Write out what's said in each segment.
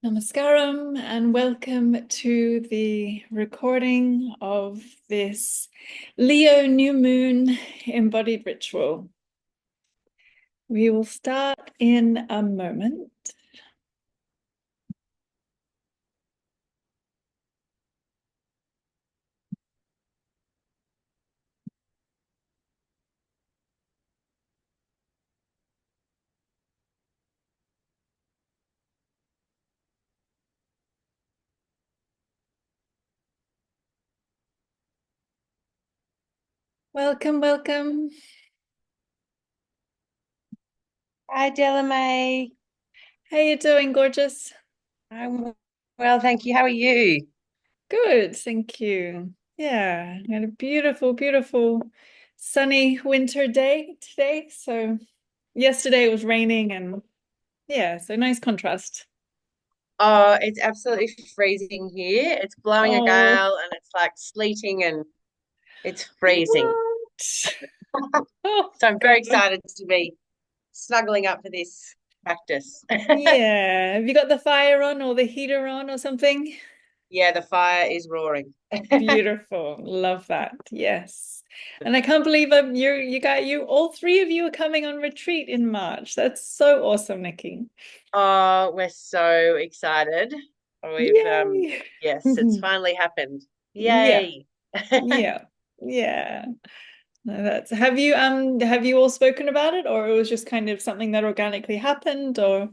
Namaskaram and welcome to the recording of this Leo new moon embodied ritual. We will start in a moment. Welcome, welcome. Hi, Delamay. How you doing, gorgeous? I'm well, thank you. How are you? Good, thank you. Yeah, we had a beautiful, beautiful sunny winter day today. So yesterday it was raining and yeah, so nice contrast. Oh, it's absolutely freezing here. It's blowing a Oh, gale and it's like sleeting and it's freezing. what? Oh, So I'm very God. excited to be snuggling up for this practice. Yeah. Have you got the fire on or the heater on or something? Yeah, the fire is roaring. Beautiful. Love that. Yes. And I can't believe you all three of you are coming on retreat in March. That's so awesome, Nikki. Oh, we're so excited. We've Yay. yes, it's finally happened. Yeah. Yay. Yeah. Yeah. No, that's have you all spoken about it, or it was just kind of something that organically happened, or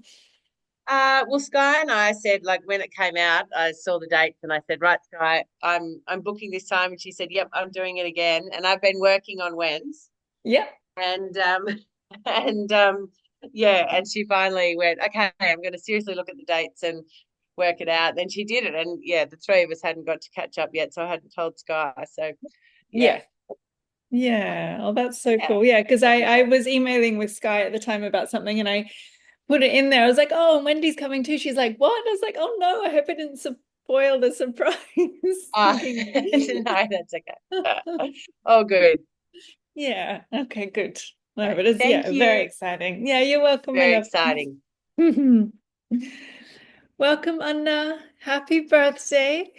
Well, Sky and I said, like, when it came out, I saw the dates and I said, right, Sky, I'm booking this time, and she said, yep, I'm doing it again, and I've been working on Wens, yeah. and and yeah, and she finally went, okay, I'm going to seriously look at the dates and work it out. Then she did it, and yeah, the three of us hadn't got to catch up yet, so I hadn't told Sky. So yeah, Yeah. Yeah. Oh, that's so yeah, cool. Yeah, because that'd I be was emailing with Sky at the time about something and I put it in there. I was like, oh, Wendy's coming too. She's like, what? I was like, oh no, I hope I didn't spoil the surprise. Thinking, no, that's okay. Oh, good, yeah, okay, good. No, right. but it's Thank yeah, very you. exciting. Yeah, you're welcome, my Very love. exciting. Welcome, Anna. Happy birthday.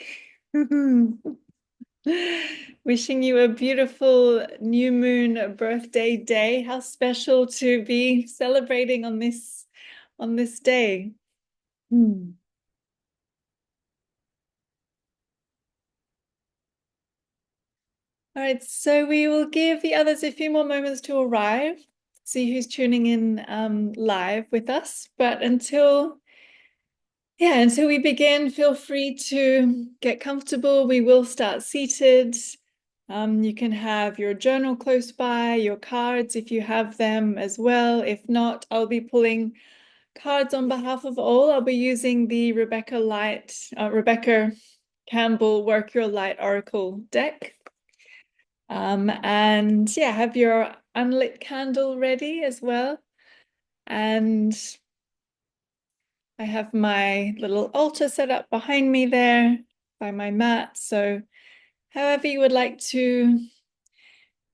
Wishing you a beautiful new moon birthday day. How special to be celebrating on this day. Hmm. All right, so we will give the others a few more moments to arrive, see who's tuning in live with us. But until we begin, feel free to get comfortable. We will start seated. You can have your journal close by, your cards if you have them as well. If not, I'll be pulling cards on behalf of all. I'll be using the Rebecca Campbell Work Your Light Oracle deck. And yeah, have your unlit candle ready as well. And I have my little altar set up behind me there by my mat. So however you would like to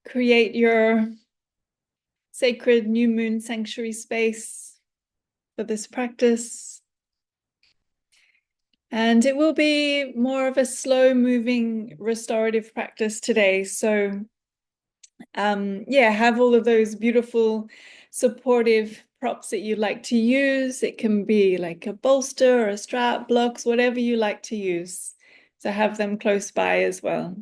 create your sacred new moon sanctuary space for this practice. And it will be more of a slow moving restorative practice today. So yeah, have all of those beautiful supportive props that you like to use. It can be like a bolster or a strap, blocks, whatever you like to use. So have them close by as well.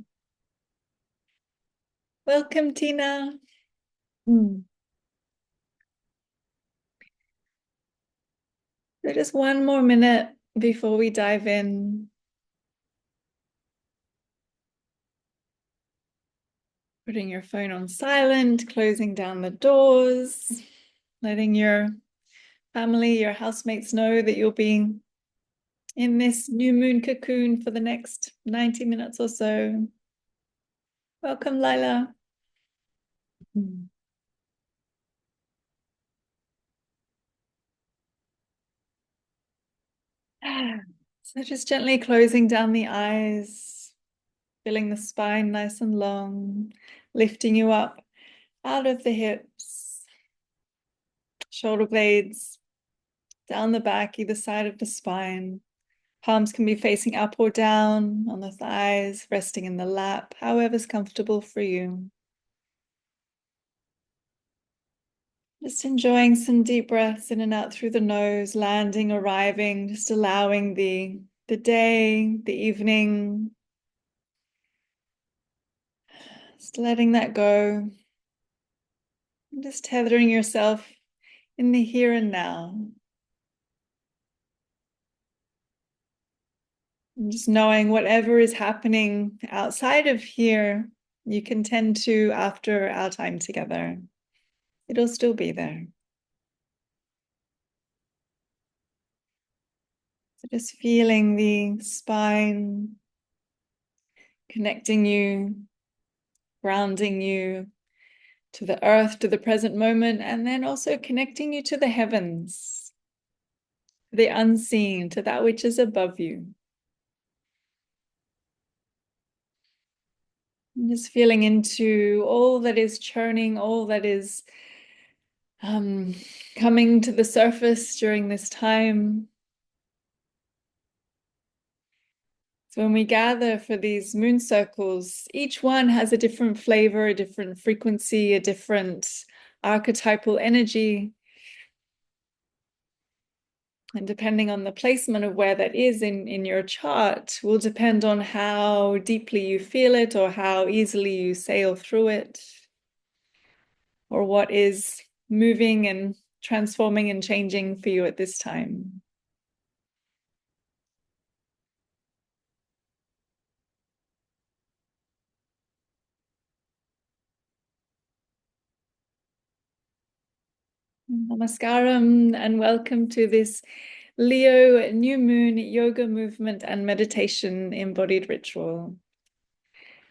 Welcome, Tina. Mm. So just one more minute before we dive in. Putting your phone on silent, closing down the doors, letting your family, your housemates know that you'll be in this new moon cocoon for the next 90 minutes or so. Welcome, Lila. So just gently closing down the eyes, feeling the spine nice and long, lifting you up out of the hips, shoulder blades, down the back, either side of the spine. Palms can be facing up or down on the thighs, resting in the lap, however's comfortable for you. Just enjoying some deep breaths in and out through the nose, landing, arriving, just allowing the day, the evening, just letting that go. And just tethering yourself in the here and now. And just knowing whatever is happening outside of here, you can tend to after our time together. It'll still be there. So just feeling the spine connecting you, grounding you to the earth, to the present moment, and then also connecting you to the heavens, the unseen, to that which is above you. And just feeling into all that is churning, all that is coming to the surface during this time. So when we gather for these moon circles, each one has a different flavor, a different frequency, a different archetypal energy. And depending on the placement of where that is in your chart will depend on how deeply you feel it or how easily you sail through it, or what is moving and transforming and changing for you at this time. Namaskaram and welcome to this Leo new moon yoga movement and meditation embodied ritual.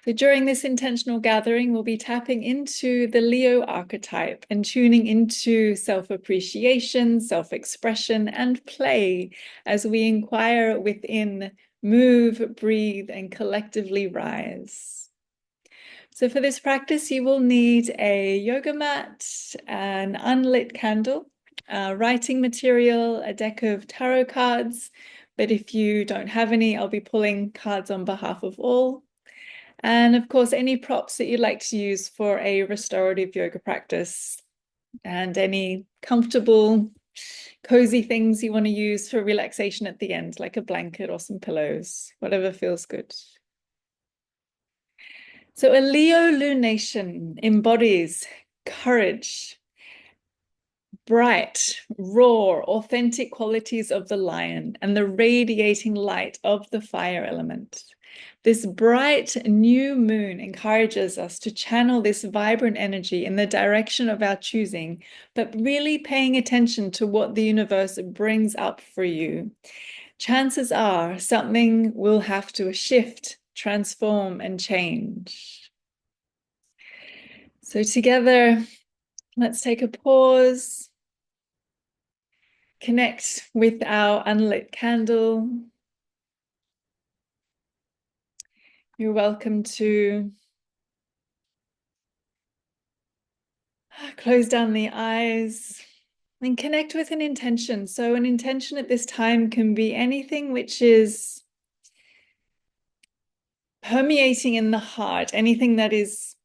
So during this intentional gathering, we'll be tapping into the Leo archetype and tuning into self-appreciation, self-expression, and play as we inquire within, move, breathe, and collectively rise. So for this practice, you will need a yoga mat, an unlit candle, writing material, a deck of tarot cards. But if you don't have any, I'll be pulling cards on behalf of all. And of course, any props that you'd like to use for a restorative yoga practice, and any comfortable, cozy things you want to use for relaxation at the end, like a blanket or some pillows, whatever feels good. So a Leo lunation embodies courage, bright, raw, authentic qualities of the lion and the radiating light of the fire element. This bright new moon encourages us to channel this vibrant energy in the direction of our choosing, but really paying attention to what the universe brings up for you. Chances are something will have to shift, transform, and change. So together, let's take a pause, connect with our unlit candle. You're welcome to close down the eyes and connect with an intention. So an intention at this time can be anything which is permeating in the heart, anything that is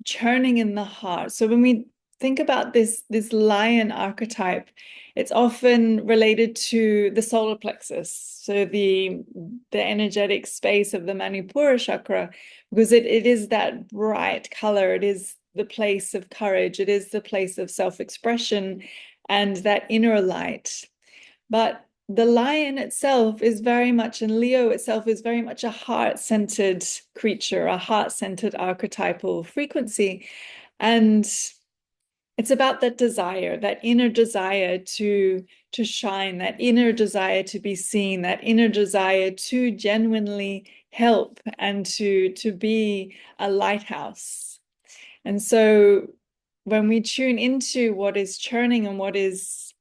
churning in the heart. So when we think about this lion archetype, it's often related to the solar plexus, so the energetic space of the Manipura chakra, because it is that bright color. It is the place of courage. It is the place of self-expression and that inner light. But the lion itself is very much, and Leo itself is very much a heart-centered creature, a heart-centered archetypal frequency. And it's about that desire, that inner desire to shine, that inner desire to be seen, that inner desire to genuinely help and to be a lighthouse. And so when we tune into what is churning and what is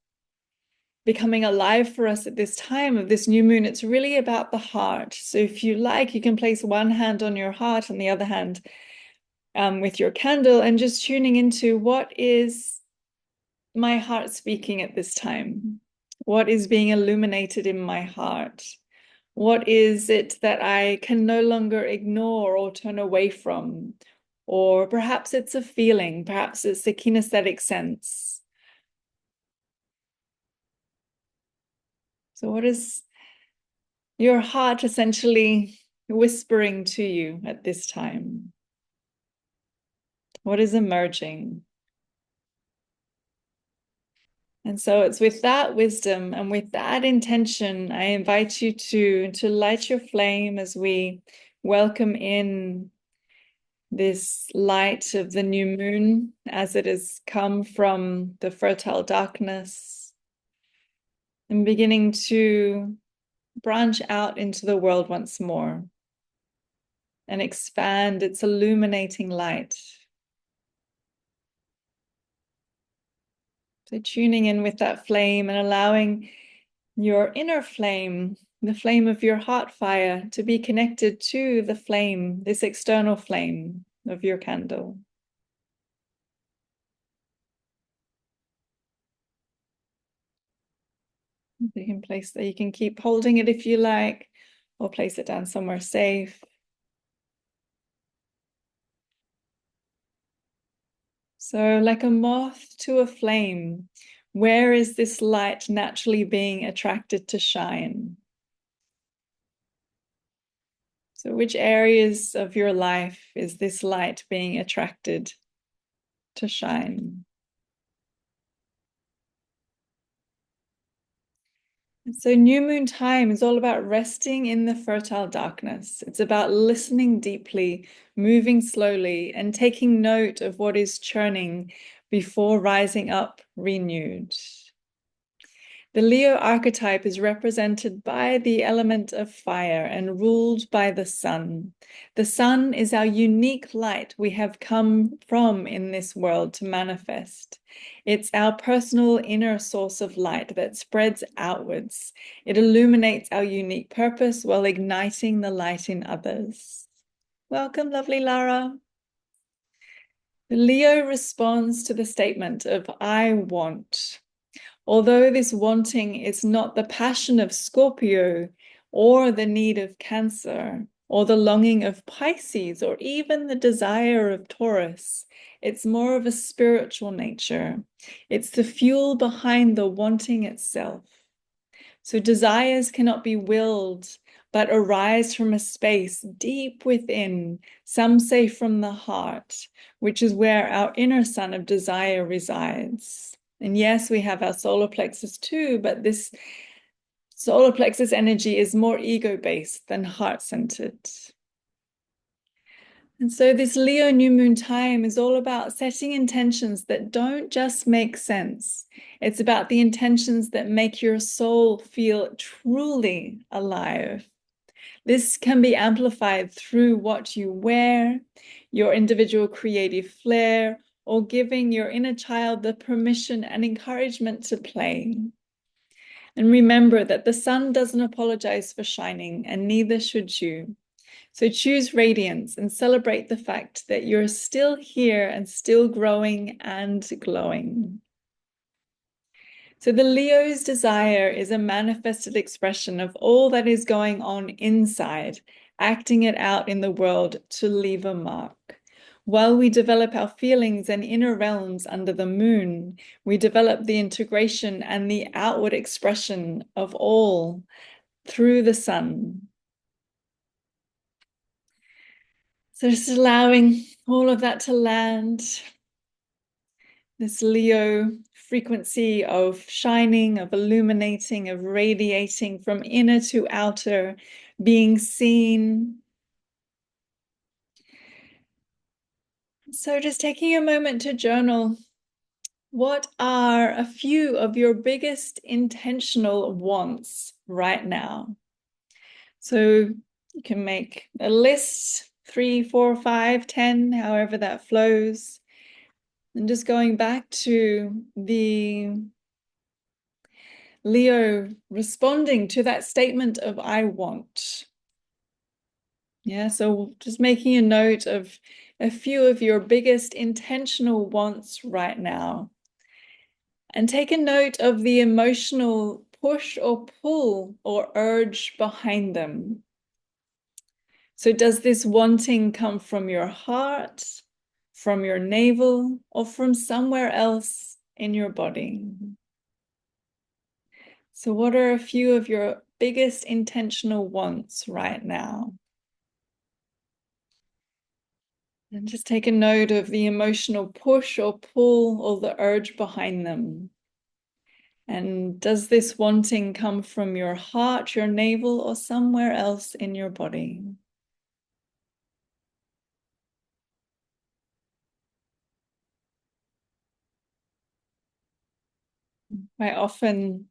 becoming alive for us at this time of this new moon, it's really about the heart. So if you like, you can place one hand on your heart and the other hand with your candle, and just tuning into what is my heart speaking at this time. What is being illuminated in my heart? What is it that I can no longer ignore or turn away from? Or perhaps it's a feeling, perhaps it's a kinesthetic sense. So what is your heart essentially whispering to you at this time? What is emerging? And so it's with that wisdom and with that intention, I invite you to light your flame as we welcome in this light of the new moon as it has come from the fertile darkness and beginning to branch out into the world once more and expand its illuminating light. So tuning in with that flame and allowing your inner flame, the flame of your heart fire, to be connected to the flame, this external flame of your candle. You can place that, you can keep holding it if you like, or place it down somewhere safe. So, like a moth to a flame, where is this light naturally being attracted to shine? So, which areas of your life is this light being attracted to shine? So, new moon time is all about resting in the fertile darkness. It's about listening deeply, moving slowly, and taking note of what is churning before rising up renewed. The Leo archetype is represented by the element of fire and ruled by the sun. The sun is our unique light we have come from in this world to manifest. It's our personal inner source of light that spreads outwards. It illuminates our unique purpose while igniting the light in others. Welcome, lovely Lara. The Leo responds to the statement of I want. Although this wanting is not the passion of Scorpio or the need of Cancer or the longing of Pisces or even the desire of Taurus, it's more of a spiritual nature. It's the fuel behind the wanting itself. So desires cannot be willed, but arise from a space deep within, some say from the heart, which is where our inner sun of desire resides. And yes, we have our solar plexus too, but this solar plexus energy is more ego-based than heart-centered. And so this Leo new moon time is all about setting intentions that don't just make sense. It's about the intentions that make your soul feel truly alive. This can be amplified through what you wear, your individual creative flair, or giving your inner child the permission and encouragement to play. And remember that the sun doesn't apologize for shining, and neither should you. So choose radiance and celebrate the fact that you're still here and still growing and glowing. So the Leo's desire is a manifested expression of all that is going on inside, acting it out in the world to leave a mark. While we develop our feelings and inner realms under the moon, we develop the integration and the outward expression of all through the sun. So just allowing all of that to land. This Leo frequency of shining, of illuminating, of radiating from inner to outer, being seen. So just taking a moment to journal. What are a few of your biggest intentional wants right now? So you can make a list, 3, 4, 5, 10, however that flows. And just going back to the Leo responding to that statement of I want. Yeah, so just making a note of a few of your biggest intentional wants right now. And take a note of the emotional push or pull or urge behind them. So does this wanting come from your heart, from your navel, or from somewhere else in your body? So what are a few of your biggest intentional wants right now? And just take a note of the emotional push or pull or the urge behind them. And does this wanting come from your heart, your navel, or somewhere else in your body? I often,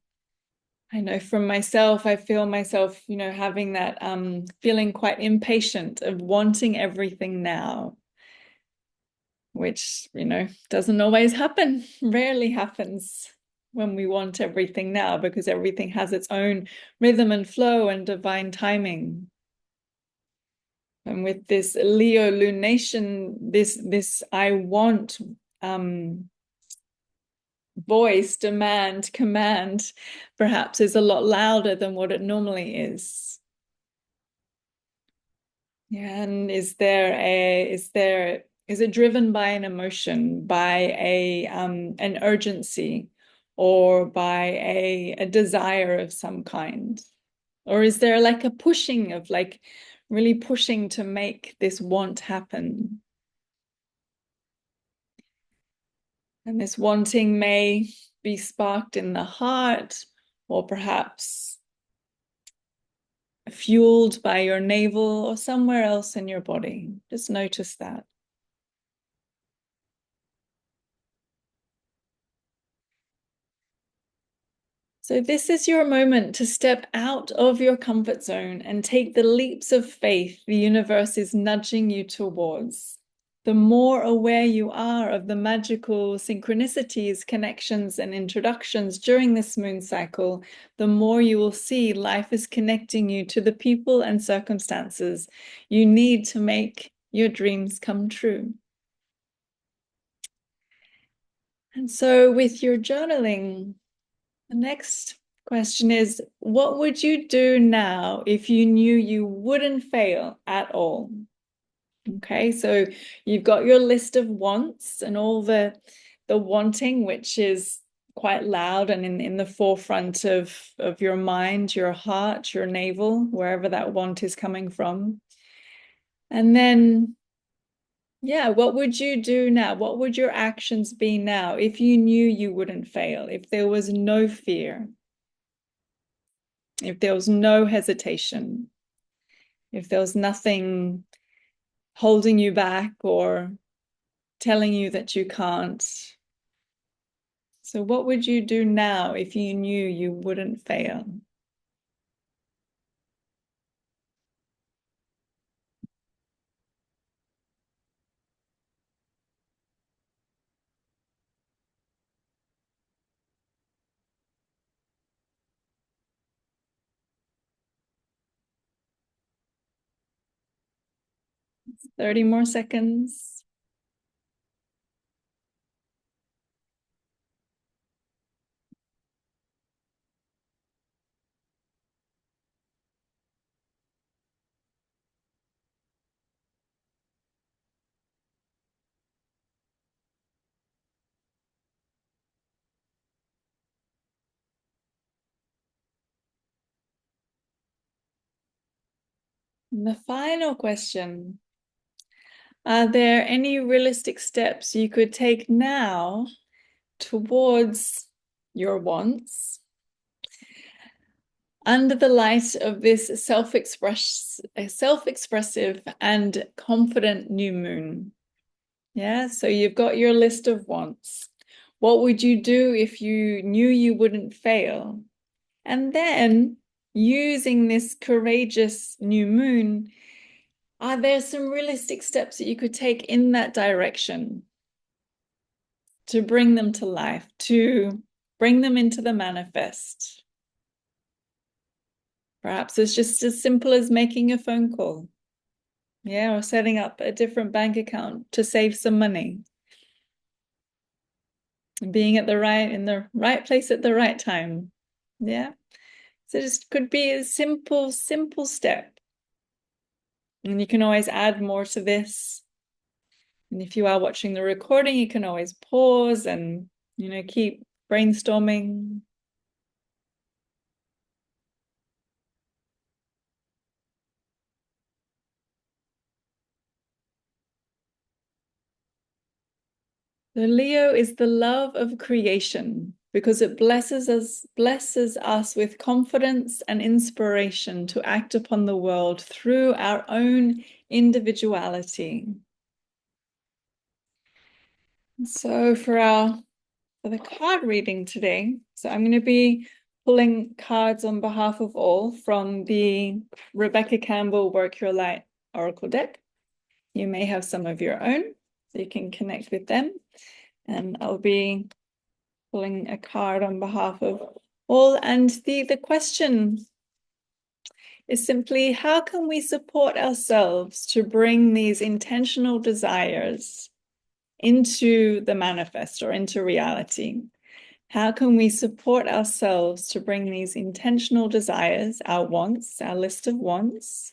I know from myself, I feel myself, having that feeling quite impatient of wanting everything now, which, doesn't always happen, rarely happens when we want everything now, because everything has its own rhythm and flow and divine timing. And with this Leo lunation, this I want voice, demand, command, perhaps is a lot louder than what it normally is. Yeah, and is it driven by an emotion, by an urgency, or by a desire of some kind? Or is there like a pushing of like really pushing to make this want happen? And this wanting may be sparked in the heart, or perhaps fueled by your navel or somewhere else in your body. Just notice that. So this is your moment to step out of your comfort zone and take the leaps of faith the universe is nudging you towards. The more aware you are of the magical synchronicities, connections, and introductions during this moon cycle, the more you will see life is connecting you to the people and circumstances you need to make your dreams come true. And so with your journaling, the next question is, what would you do now if you knew you wouldn't fail at all? Okay, so you've got your list of wants and all the wanting, which is quite loud and in the forefront of your mind, your heart, your navel, wherever that want is coming from. And then, yeah, what would you do now? What would your actions be now if you knew you wouldn't fail, if there was no fear, if there was no hesitation, if there was nothing holding you back or telling you that you can't? So what would you do now if you knew you wouldn't fail? It's 30 more seconds. And the final question, are there any realistic steps you could take now towards your wants under the light of this self-expressive and confident new moon? Yeah, so you've got your list of wants. What would you do if you knew you wouldn't fail? And then, using this courageous new moon, are there some realistic steps that you could take in that direction to bring them to life, to bring them into the manifest? Perhaps it's just as simple as making a phone call. Yeah, or setting up a different bank account to save some money. Being in the right place at the right time. Yeah. So just could be a simple, simple step. And you can always add more to this. And if you are watching the recording, you can always pause and, keep brainstorming. The Leo is the love of creation because it blesses us with confidence and inspiration to act upon the world through our own individuality. So for the card reading today, so I'm going to be pulling cards on behalf of all from the Rebecca Campbell Work Your Light Oracle deck. You may have some of your own, so you can connect with them. And I'll be pulling a card on behalf of all. And the question is simply, how can we support ourselves to bring these intentional desires into the manifest or into reality? How can we support ourselves to bring these intentional desires, our wants, our list of wants,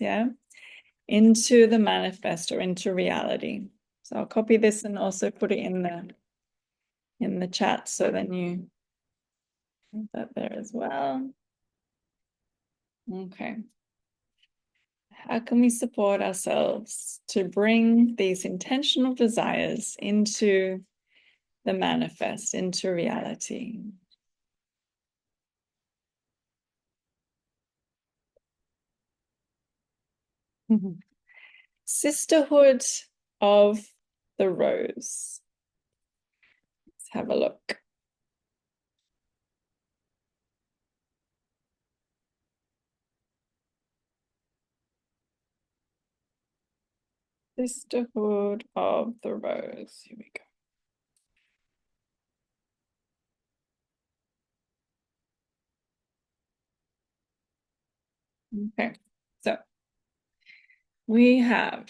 into the manifest or into reality? So I'll copy this and also put it in the chat, so then you have that there as well. Okay. How can we support ourselves to bring these intentional desires into the manifest, into reality? Sisterhood of the Rose. Let's have a look. Sisterhood of the Rose. Here we go. Okay, so we have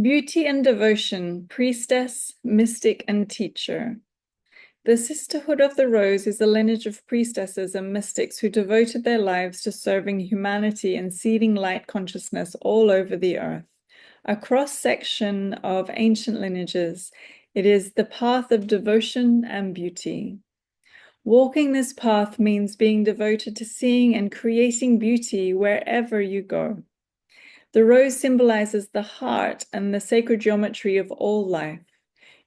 beauty and devotion, priestess, mystic, and teacher. The Sisterhood of the Rose is a lineage of priestesses and mystics who devoted their lives to serving humanity and seeding light consciousness all over the earth. A cross-section of ancient lineages, it is the path of devotion and beauty. Walking this path means being devoted to seeing and creating beauty wherever you go. The rose symbolizes the heart and the sacred geometry of all life.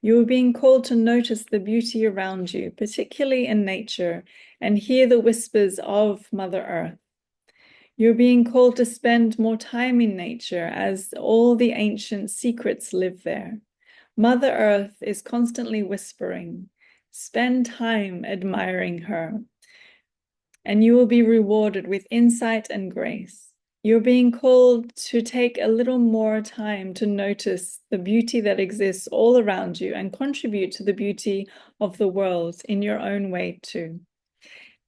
You are being called to notice the beauty around you, particularly in nature, and hear the whispers of Mother Earth. You're being called to spend more time in nature, as all the ancient secrets live there. Mother Earth is constantly whispering. Spend time admiring her, and you will be rewarded with insight and grace. You're being called to take a little more time to notice the beauty that exists all around you and contribute to the beauty of the world in your own way too.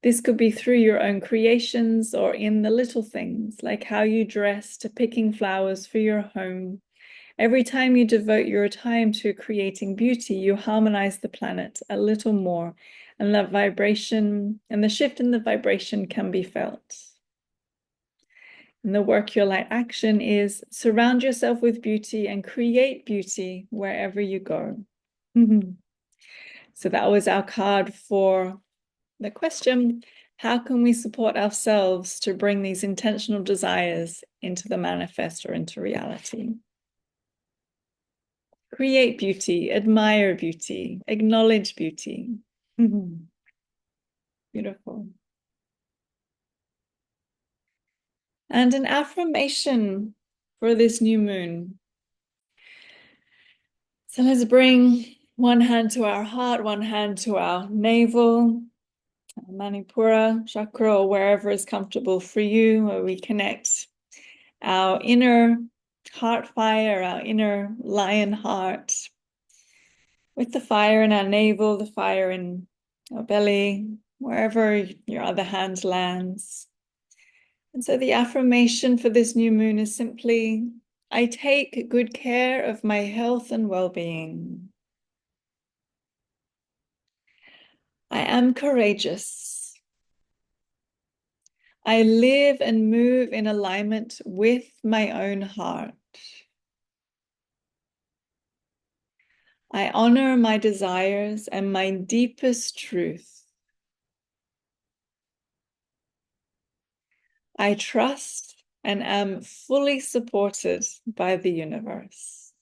This could be through your own creations or in the little things, like how you dress, to picking flowers for your home. Every time you devote your time to creating beauty, you harmonize the planet a little more, and that vibration and the shift in the vibration can be felt. And the Work Your Light action is surround yourself with beauty and create beauty wherever you go. So that was our card for the question, how can we support ourselves to bring these intentional desires into the manifest or into reality? Create beauty, admire beauty, acknowledge beauty. Beautiful. And an affirmation for this new moon. So let's bring one hand to our heart, one hand to our navel, Manipura chakra, or wherever is comfortable for you, where we connect our inner heart fire, our inner lion heart, with the fire in our navel, the fire in our belly, wherever your other hand lands. And so the affirmation for this new moon is simply, I take good care of my health and well-being. I am courageous. I live and move in alignment with my own heart. I honor my desires and my deepest truth. I trust and am fully supported by the universe.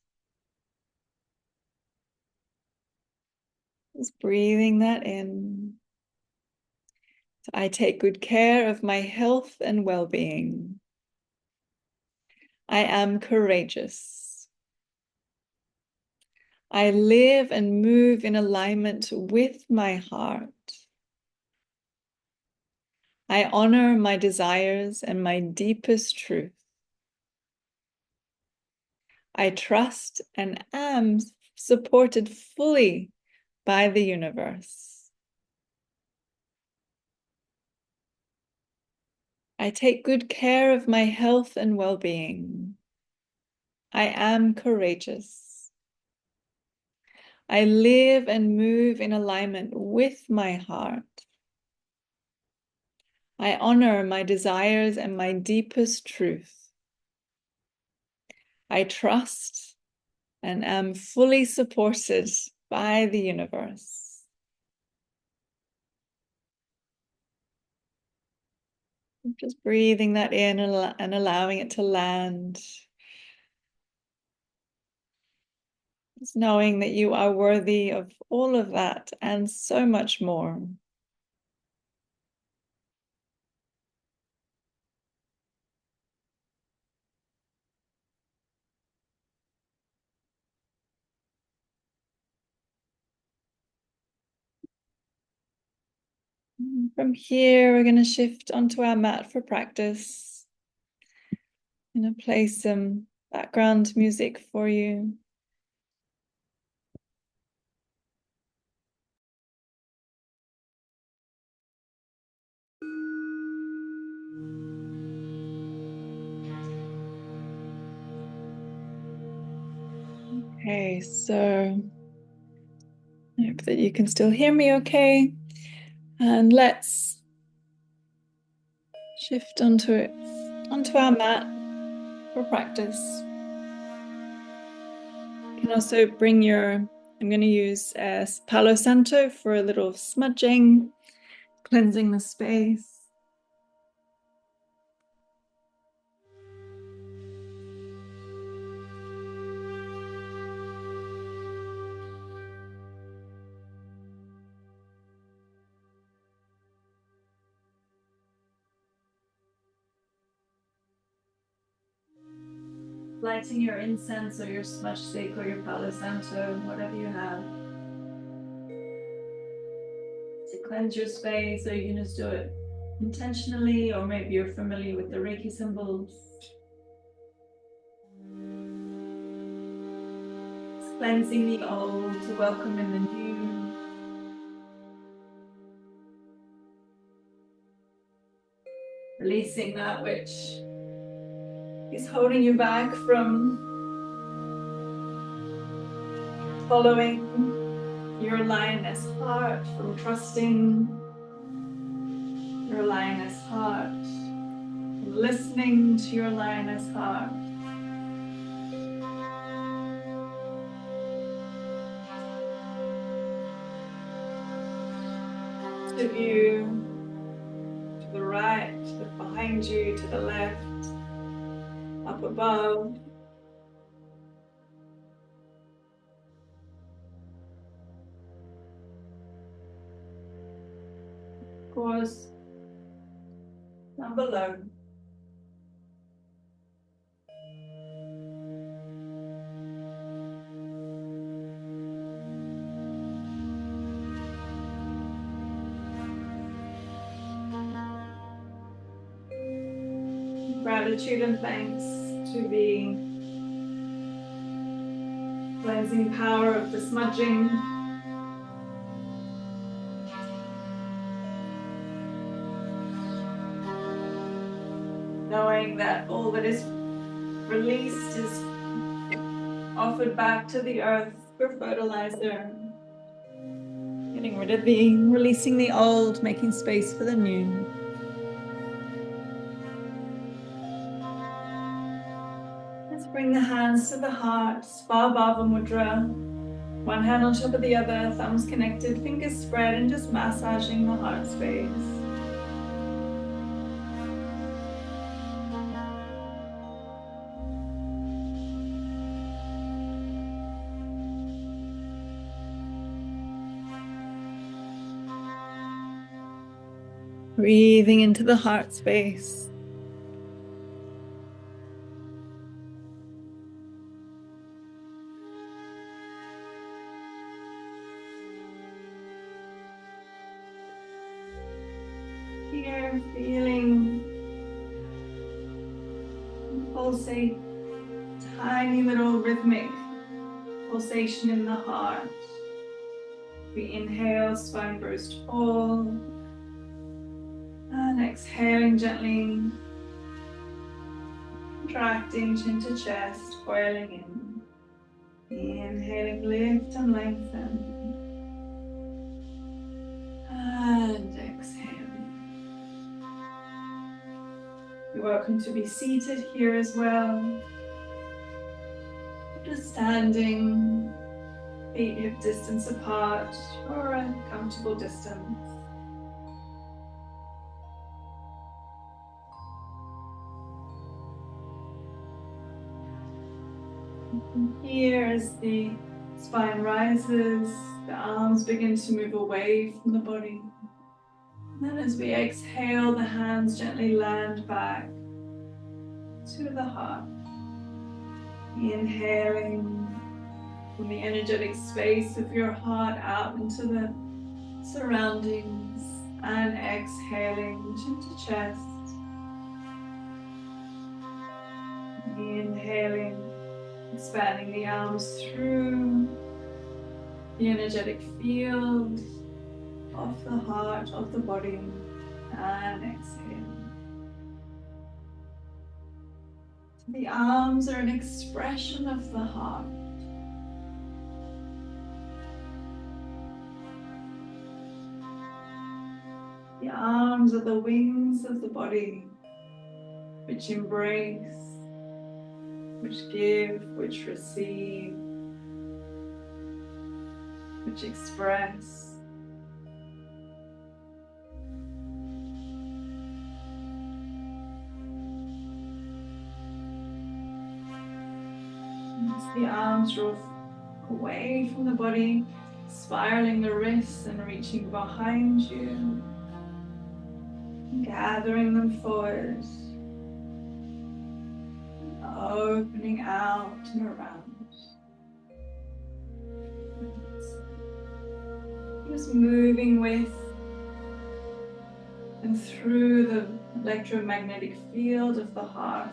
Just breathing that in. I take good care of my health and well-being. I am courageous. I live and move in alignment with my heart. I honor my desires and my deepest truth. I trust and am supported fully by the universe. I take good care of my health and well-being. I am courageous. I live and move in alignment with my heart. I honor my desires and my deepest truth. I trust and am fully supported by the universe. Just breathing that in and allowing it to land. Just knowing that you are worthy of all of that and so much more. From here, we're going to shift onto our mat for practice. I'm going to play some background music for you. Okay, so I hope that you can still hear me okay. And let's shift onto our mat for practice. You can also bring I'm going to use Palo Santo for a little smudging, cleansing the space. Lighting your incense or your smudge stick or your Palo Santo, whatever you have, to cleanse your space, or you can just do it intentionally, or maybe you're familiar with the Reiki symbols. It's cleansing the old to welcome in the new. Releasing that which is holding you back from following your lioness heart, from trusting your lioness heart, from listening to your lioness heart. To you, to the right, to behind you, to the left, up above. Of course, down below. Gratitude and thanks to the cleansing power of the smudging. Knowing that all that is released is offered back to the earth for fertilizer. Getting rid of releasing the old, making space for the new. Bring the hands to the heart, Svabhava Mudra. One hand on top of the other, thumbs connected, fingers spread, and just massaging the heart space. Breathing into the heart space. Here, feeling pulsate, tiny little rhythmic pulsation in the heart. We inhale, spine grows tall. And exhaling gently, contracting chin to chest, coiling in. Inhaling, lift and lengthen. And exhaling. You're welcome to be seated here as well. Just standing, feet hip distance apart or a comfortable distance. Here, as the spine rises, the arms begin to move away from the body. And then as we exhale, the hands gently land back to the heart. Inhaling from the energetic space of your heart out into the surroundings, and exhaling chin to chest. Inhaling, expanding the arms through the energetic field of the heart, of the body, and exhale. The arms are an expression of the heart. The arms are the wings of the body, which embrace, which give, which receive, which express. As the arms draw away from the body, spiraling the wrists and reaching behind you, gathering them forward, opening out and around. Just moving with and through the electromagnetic field of the heart.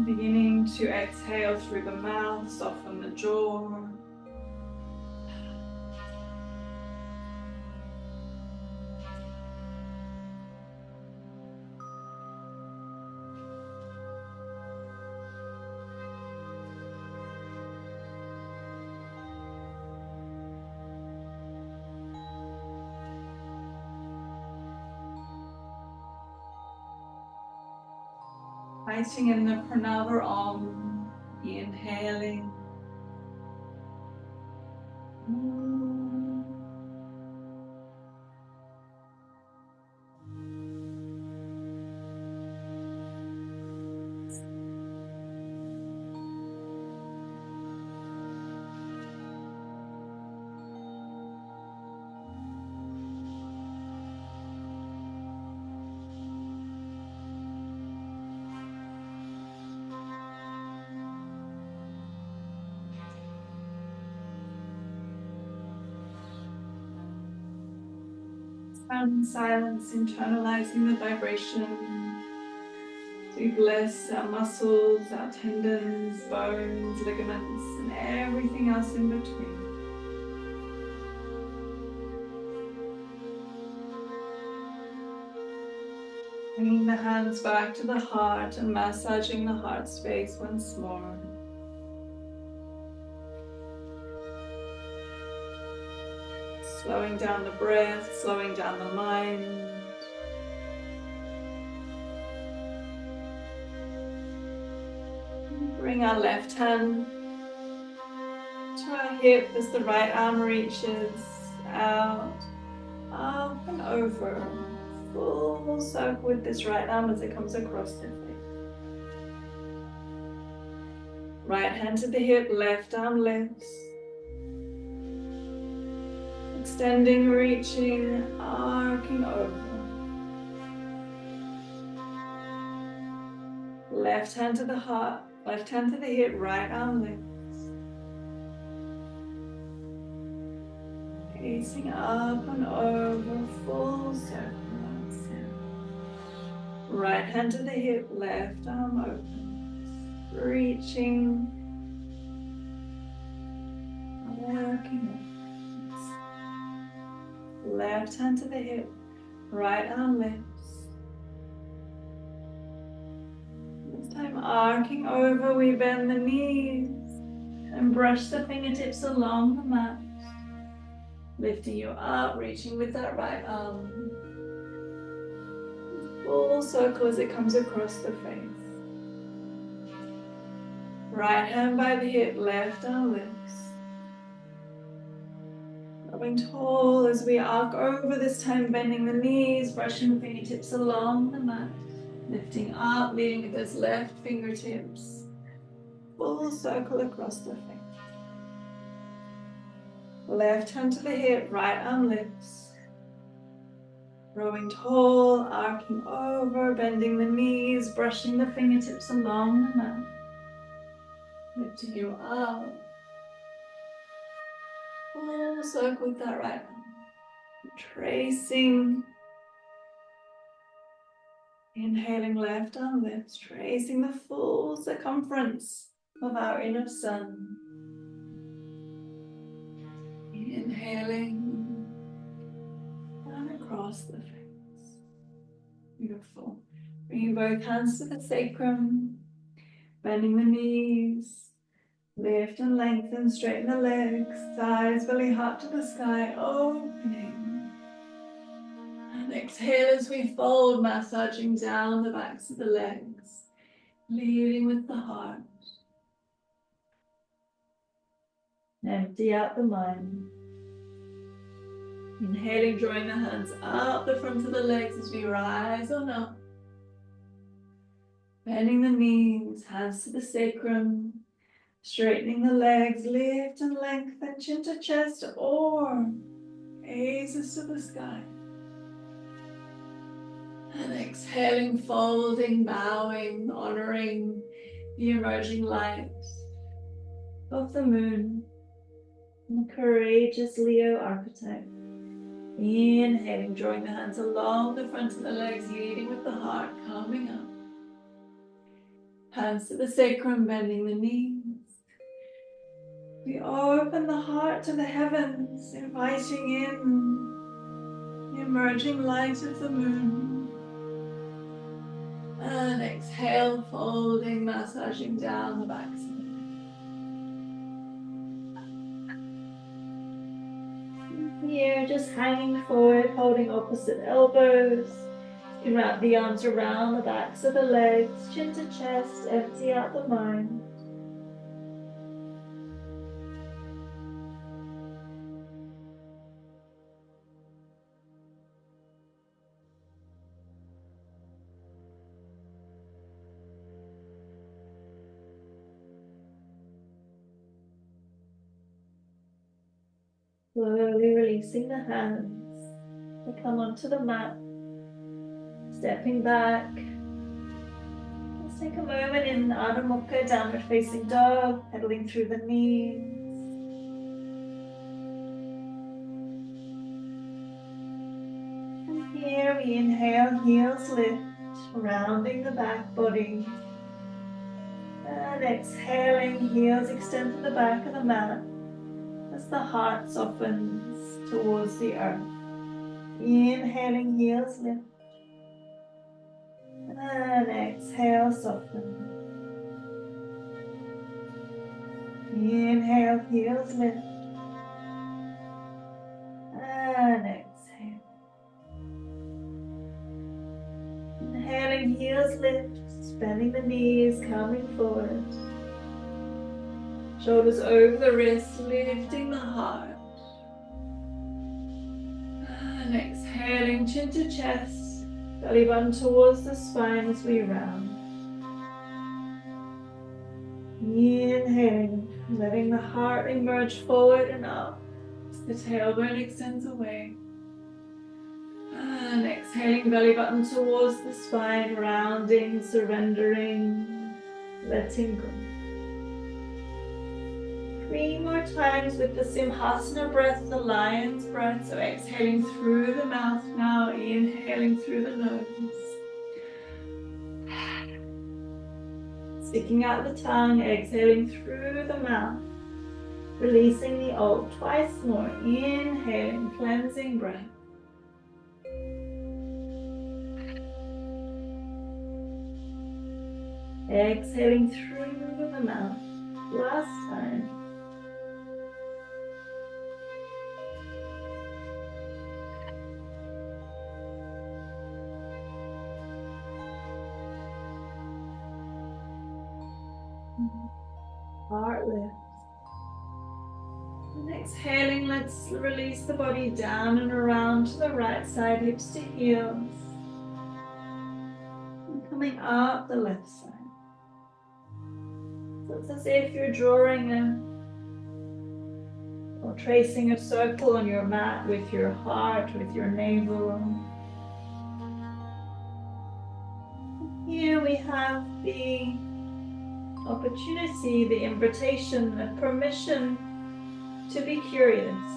Beginning to exhale through the mouth, soften the jaw. Writing in the Pranava Om, inhaling. And silence, internalizing the vibration. So we bless our muscles, our tendons, bones, ligaments, and everything else in between. Bringing the hands back to the heart and massaging the heart space once more. slowing down the breath, slowing down the mind. Bring our left hand to our hip as the right arm reaches out, up and over. Full circle with this right arm as it comes across the face. Right hand to the hip, left arm lifts. Extending, reaching, arcing over. Left hand to the heart, left hand to the hip, right arm lifts. Facing up and over, full circle. Right hand to the hip, left arm opens. Reaching, working. Left hand to the hip, right arm lifts. This time arcing over, we bend the knees and brush the fingertips along the mat. Lifting you up, reaching with that right arm. Full circle as it comes across the face. Right hand by the hip, left arm lifts. Going tall as we arc over, this time bending the knees, brushing the fingertips along the mat. Lifting up, leading with those left fingertips. Full circle across the face. Left hand to the hip, right arm lifts. Growing tall, arcing over, bending the knees, brushing the fingertips along the mat. Lifting you up. Full circle with that right arm. Tracing. Inhaling, left arm lifts, tracing the full circumference of our inner sun. Inhaling and across the face. Beautiful. Bringing both hands to the sacrum, bending the knees, lift and lengthen, straighten the legs, thighs, belly, heart to the sky, opening. And exhale as we fold, massaging down the backs of the legs, leading with the heart. Empty out the mind. Inhaling, drawing the hands up the front of the legs as we rise on up. Bending the knees, hands to the sacrum, straightening the legs, lift and lengthen, chin to chest or gazes to the sky. And exhaling, folding, bowing, honoring the emerging light of the moon, the courageous Leo archetype. Inhaling, drawing the hands along the front of the legs, leading with the heart, coming up. Hands to the sacrum, bending the knees. We open the heart to the heavens, inviting in the emerging light of the moon. And exhale, folding, massaging down the backs of the neck. Here, just hanging forward, holding opposite elbows. You can wrap the arms around the backs of the legs, chin to chest, empty out the mind. Slowly releasing the hands. We come onto the mat, stepping back. Let's take a moment in Adho Mukha, downward facing dog, pedaling through the knees. And here we inhale, heels lift, rounding the back body. And exhaling, heels extend to the back of the mat as the heart softens towards the earth. Inhaling, heels lift. And exhale, soften. Inhale, heels lift. knees coming forward. Shoulders over the wrists, lifting the heart. And exhaling, chin to chest, belly button towards the spine as we round. Inhaling, letting the heart emerge forward and up as the tailbone extends away. And exhaling, belly button towards the spine, rounding, surrendering, letting go. 3 more times with the Simhasana breath, the lion's breath. So exhaling through the mouth now, inhaling through the nose. Sticking out the tongue, exhaling through the mouth. Releasing the old twice more, inhaling, cleansing breath. Exhaling through the mouth. Last time. Heart lifts. And exhaling, let's release the body down and around to the right side, hips to heels. And coming up the left side. So it's as if you're drawing or tracing a circle on your mat with your heart, with your navel. Here we have the opportunity, the invitation, the permission to be curious,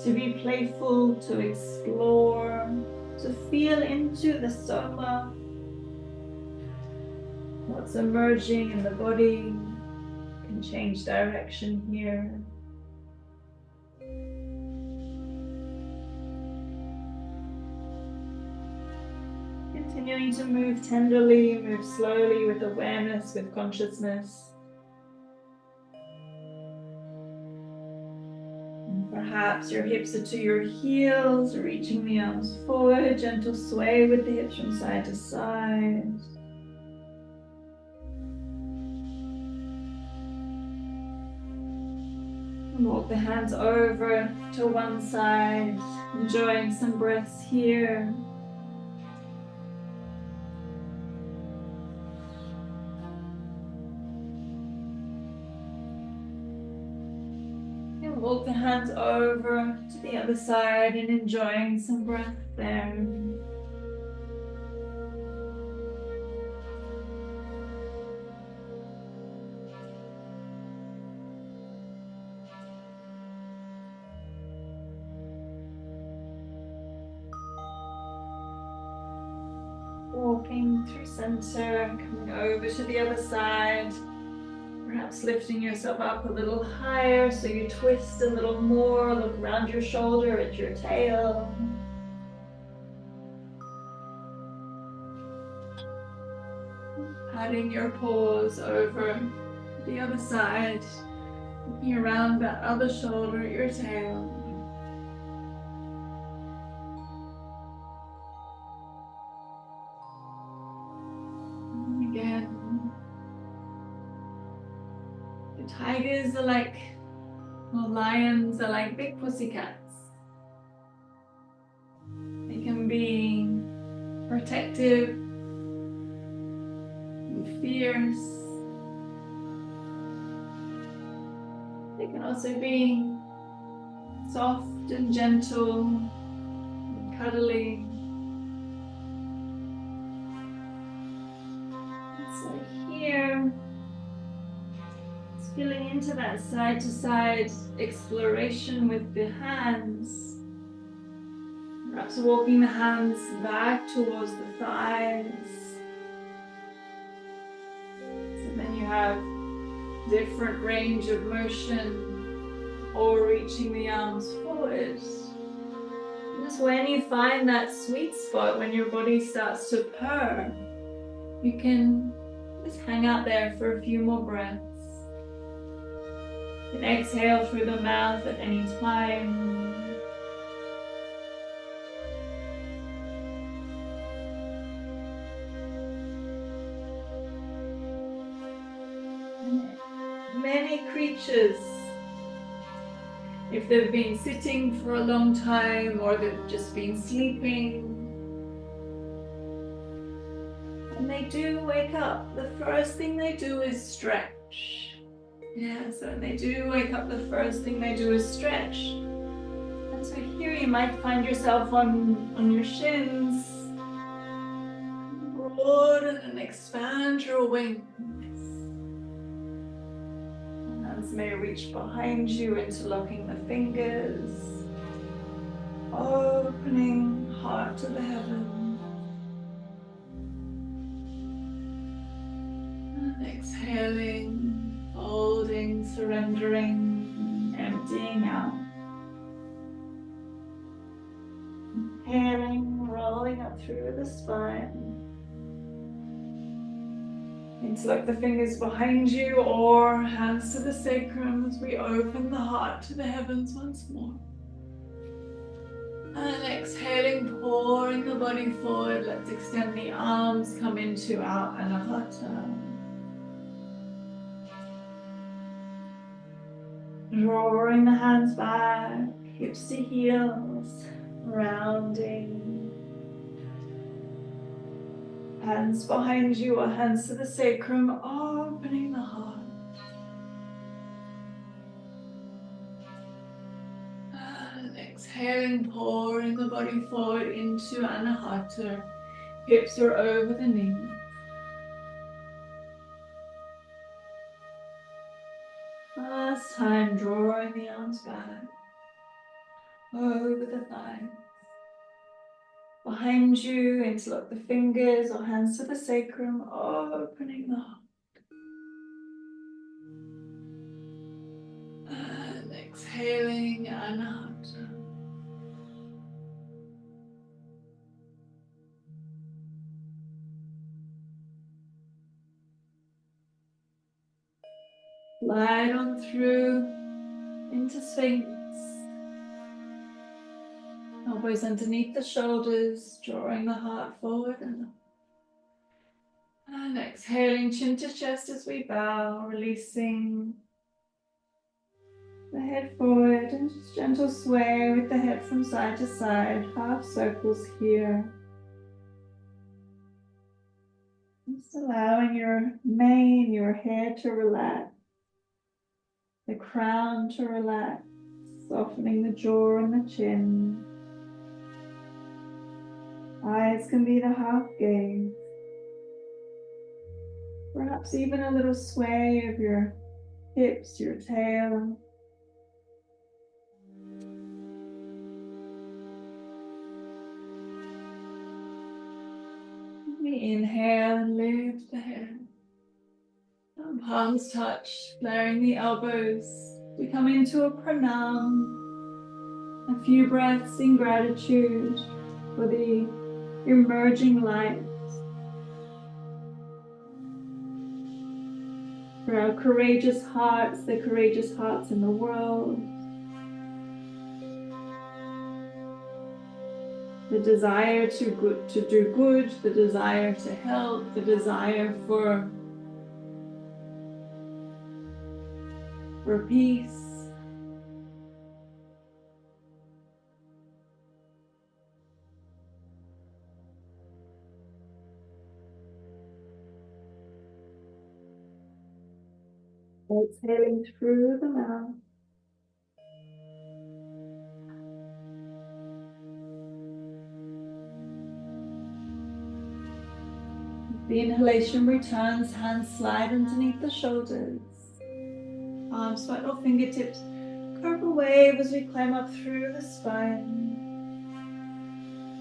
to be playful, to explore, to feel into the soma, what's emerging in the body. Can change direction here. Continuing to move tenderly, move slowly with awareness, with consciousness. And perhaps your hips are to your heels, reaching the arms forward, gentle sway with the hips from side to side. And walk the hands over to one side, enjoying some breaths here. And walk the hands over to the other side and enjoying some breath there. Walking through center, coming over to the other side, perhaps lifting yourself up a little higher so you twist a little more, look around your shoulder at your tail. Patting your paws over the other side, looking around that other shoulder at your tail. Again, the tigers are like, or lions are like big pussycats. They can be protective and fierce. They can also be soft and gentle and cuddly. So here, it's feeling into that side-to-side exploration with the hands. Perhaps walking the hands back towards the thighs. So then you have different range of motion, or reaching the arms forward. Just when you find that sweet spot, when your body starts to purr, you can just hang out there for a few more breaths. You can exhale through the mouth at any time. many creatures. If they've been sitting for a long time or they've just been sleeping, and they do wake up, the first thing they do is stretch. Yeah, so when they do wake up, the first thing they do is stretch. And so here you might find yourself on your shins. Broaden and expand your wings. Hands may reach behind you, interlocking the fingers. Opening heart to the heavens. And exhaling, folding, surrendering, emptying out. Inhaling, rolling up through the spine. Interlock the fingers behind you or hands to the sacrum as we open the heart to the heavens once more. And exhaling, pouring the body forward. Let's extend the arms, come into our anahata. Drawing the hands back, hips to heels, rounding. Hands behind you or hands to the sacrum, opening the heart. And exhaling, pouring the body forward into anahata. Hips are over the knees. Last time, drawing the arms back, over the thighs. Behind you, interlock the fingers or hands to the sacrum, opening the heart. And exhaling, anahata. Glide on through into Sphinx. Elbows underneath the shoulders, drawing the heart forward and up. And exhaling, chin to chest as we bow, releasing the head forward and just gentle sway with the head from side to side, half circles here. Just allowing your mane, your hair to relax, the crown to relax, softening the jaw and the chin. Eyes can be the half gaze. Perhaps even a little sway of your hips, your tail. We inhale and lift the head. Palms touch, flaring the elbows. We come into a pranam. A few breaths in gratitude for the emerging light. For our courageous hearts, the courageous hearts in the world. The desire to do good, the desire to help, the desire for peace. Exhaling through the mouth. The inhalation returns, hands slide underneath the shoulders. Arms flat or fingertips curve a wave as we climb up through the spine.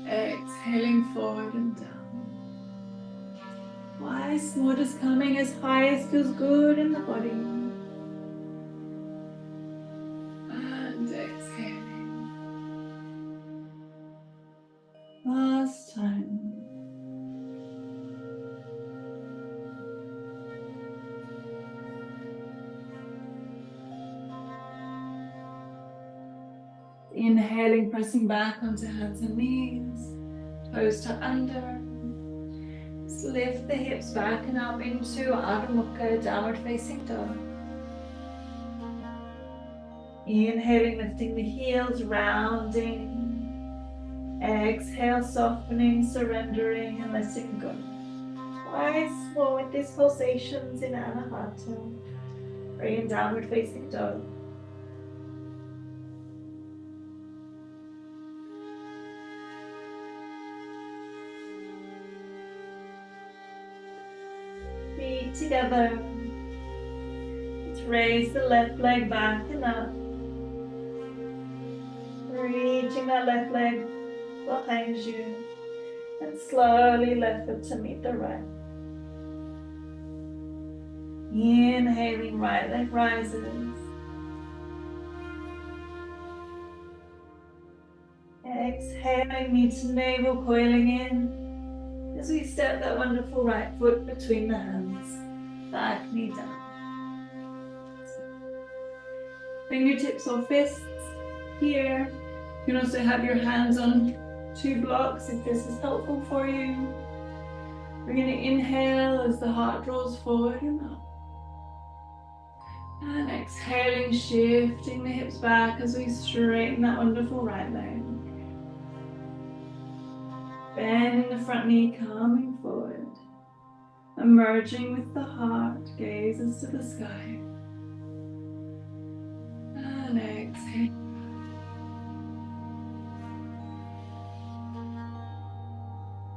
Exhaling forward and down. Twice more, just coming as high as feels good in the body. And exhaling. Last time. Inhaling, pressing back onto hands and knees, toes to under. Just lift the hips back and up into Adho Mukha, downward facing dog. Inhaling, lifting the heels, rounding. Exhale, softening, surrendering, and letting go. Twice more with these pulsations in Anahata. Bring in downward facing dog. Feet together. Let's raise the left leg back and up. Reaching that left leg behind you. And slowly left foot to meet the right. Inhaling, right leg rises. Exhaling, knee to navel, coiling in. As we step that wonderful right foot between the hands. Back knee down. Fingertips or fists here. You can also have your hands on 2 blocks if this is helpful for you. We're going to inhale as the heart draws forward and up. And exhaling, shifting the hips back as we straighten that wonderful right leg. Bending the front knee, coming forward. Emerging with the heart, gazes to the sky. And exhale.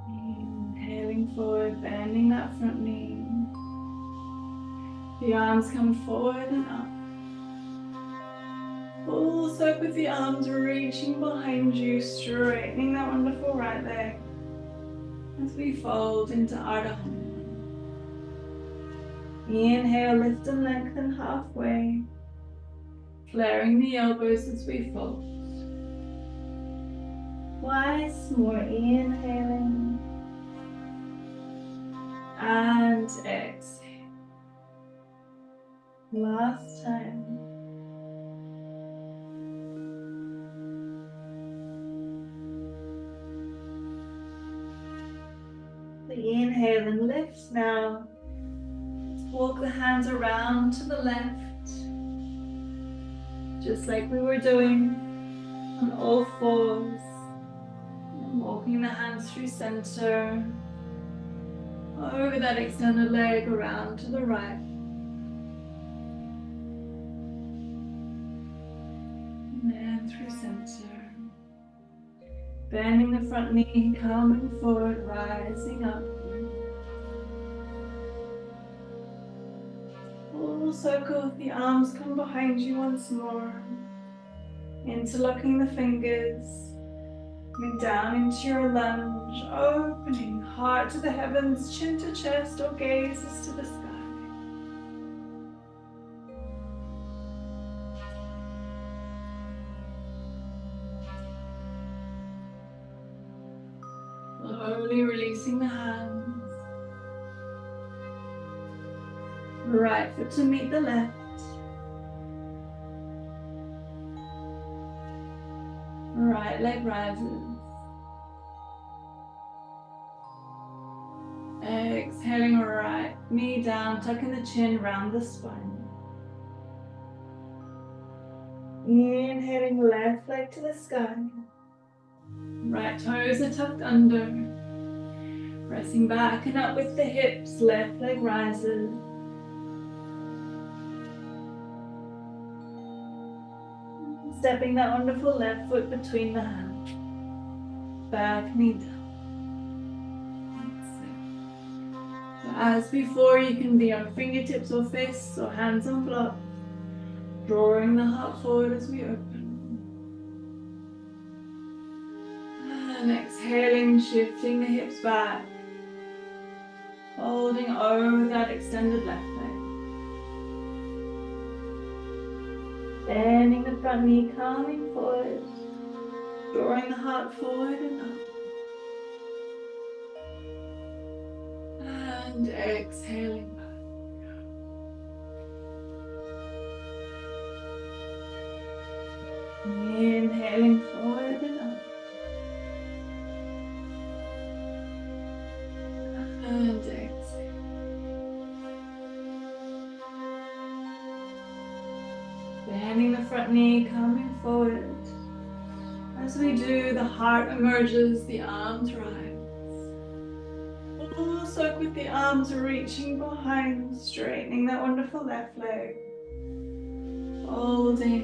Inhaling forward, bending that front knee. The arms come forward and up. Full circle with the arms reaching behind you, straightening that wonderful right leg as we fold into Ardha Hanuman. Inhale, lift and lengthen halfway, flaring the elbows as we fold. Twice more, inhaling and exhale. Last time. The inhale and lift now. Let's walk the hands around to the left, just like we were doing on all fours. And walking the hands through center, over that extended leg around to the right. And through center. Bending the front knee, coming forward, rising up. Full circle, the arms come behind you once more. Interlocking the fingers. Coming down into your lunge, opening heart to the heavens, chin to chest, or gazes to the sky. Slowly releasing the hands. Right foot to meet the left. Right leg rises. Exhaling, right knee down, tucking the chin round the spine. Inhaling, left leg to the sky. Right toes are tucked under. Pressing back and up with the hips, left leg rises. Stepping that wonderful left foot between the hands. Back knee down. So as before, you can be on fingertips or fists or hands on blocks. Drawing the heart forward as we open. And exhaling, shifting the hips back. Holding over that extended left leg. Bending the front knee, coming forward. Drawing the heart forward and up. And exhaling back. Inhaling forward and up. And exhale. Bending the front knee, coming forward. As we do, the heart emerges, the arms rise. Also with the arms reaching behind, straightening that wonderful left leg. Folding.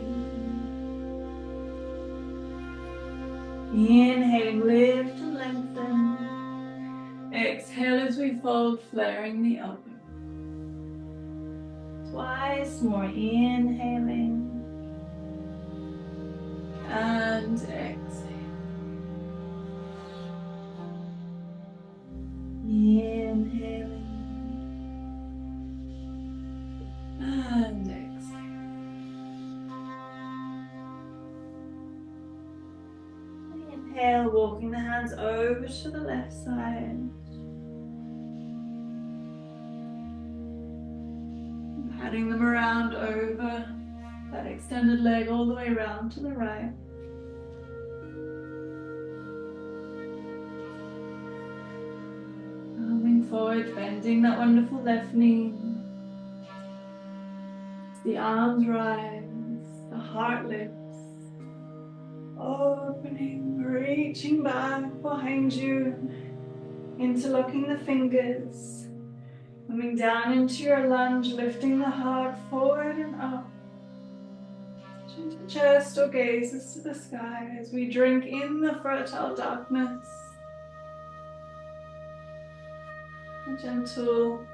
Inhaling, lift and lengthen. Exhale as we fold, flaring the elbow. Twice more, inhaling. And exhale. Inhaling. And exhale. Inhale, walking the hands over to the left side. Patting them around over that extended leg all the way around to the right. Coming forward, bending that wonderful left knee. The arms rise, the heart lifts. Opening, reaching back behind you, interlocking the fingers. Coming down into your lunge, lifting the heart forward and up. Chin to chest or gazes to the sky as we drink in the fertile darkness. A gentle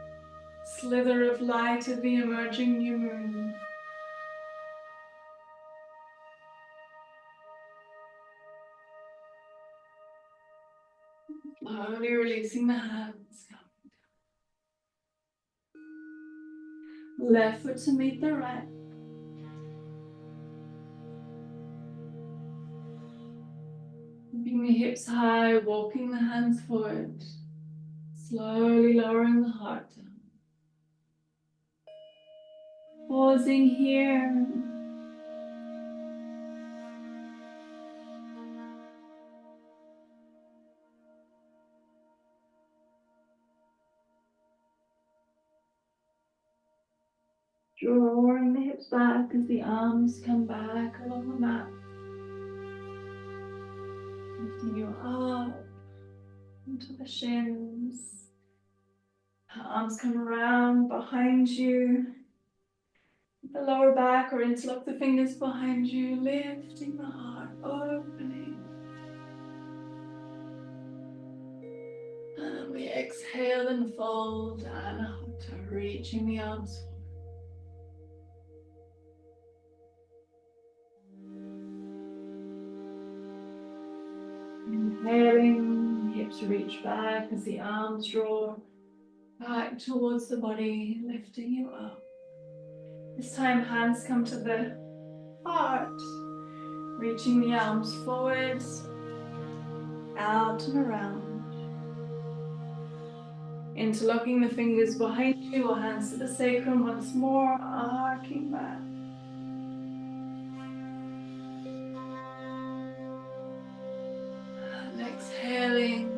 slither of light of the emerging new moon. Slowly releasing the hands. Left foot to meet the right. Keeping the hips high, walking the hands forward. Slowly lowering the heart down. Pausing here. Drawing the hips back as the arms come back along the mat. Lifting you up into the shins. Arms come around behind you. The lower back or interlock the fingers behind you, lifting the heart, opening. And we exhale and fold, Anahata, reaching the arms forward. Inhaling, hips reach back as the arms draw back towards the body, lifting you up. This time, hands come to the heart, reaching the arms forward, out and around. Interlocking the fingers behind you or hands to the sacrum once more, arcing back. And exhaling,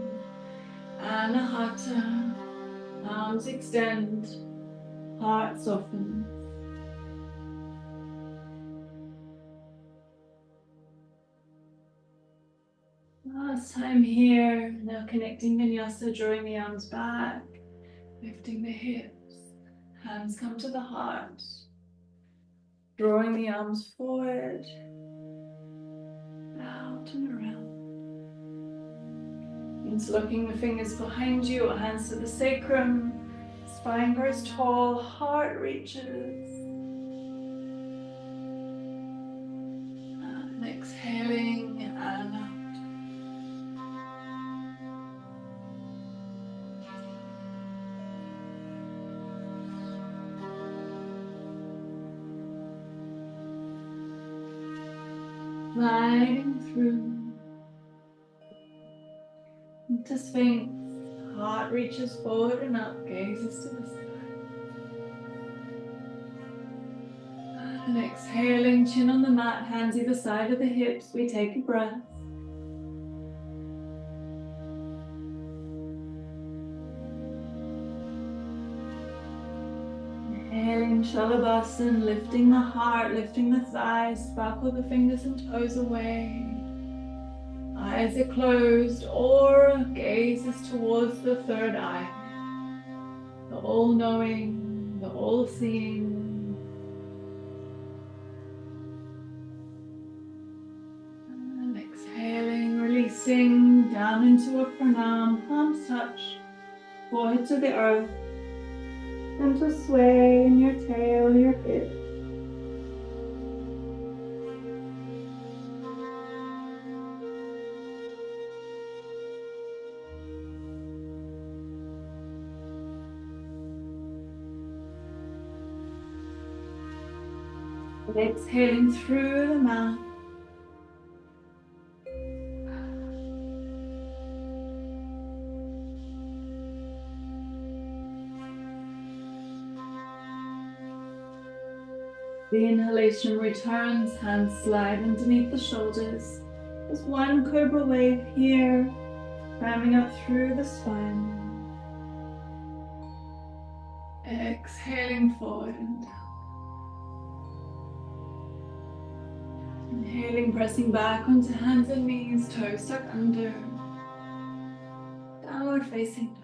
Anahata, arms extend, heart softens. Last time here, now connecting vinyasa, drawing the arms back, lifting the hips, hands come to the heart, drawing the arms forward, out and around. Interlocking the fingers behind you or hands to the sacrum, spine grows tall, heart reaches. And exhaling and out. Gliding through into Sphinx, heart reaches forward and up, gazes to the sky. And exhaling, chin on the mat, hands either side of the hips, we take a breath. Exhaling shavasana, lifting the heart, lifting the thighs, sparkle the fingers and toes away. Eyes are closed or gaze is towards the third eye. The all-knowing, the all-seeing. And exhaling, releasing down into a pranam, palms touch, forehead to the earth. Gentle sway in your tail, your hips. Exhaling through the mouth. The inhalation returns, hands slide underneath the shoulders. There's one cobra wave here, ramming up through the spine. Exhaling forward and down. Inhaling, pressing back onto hands and knees, toes stuck under. Downward facing dog.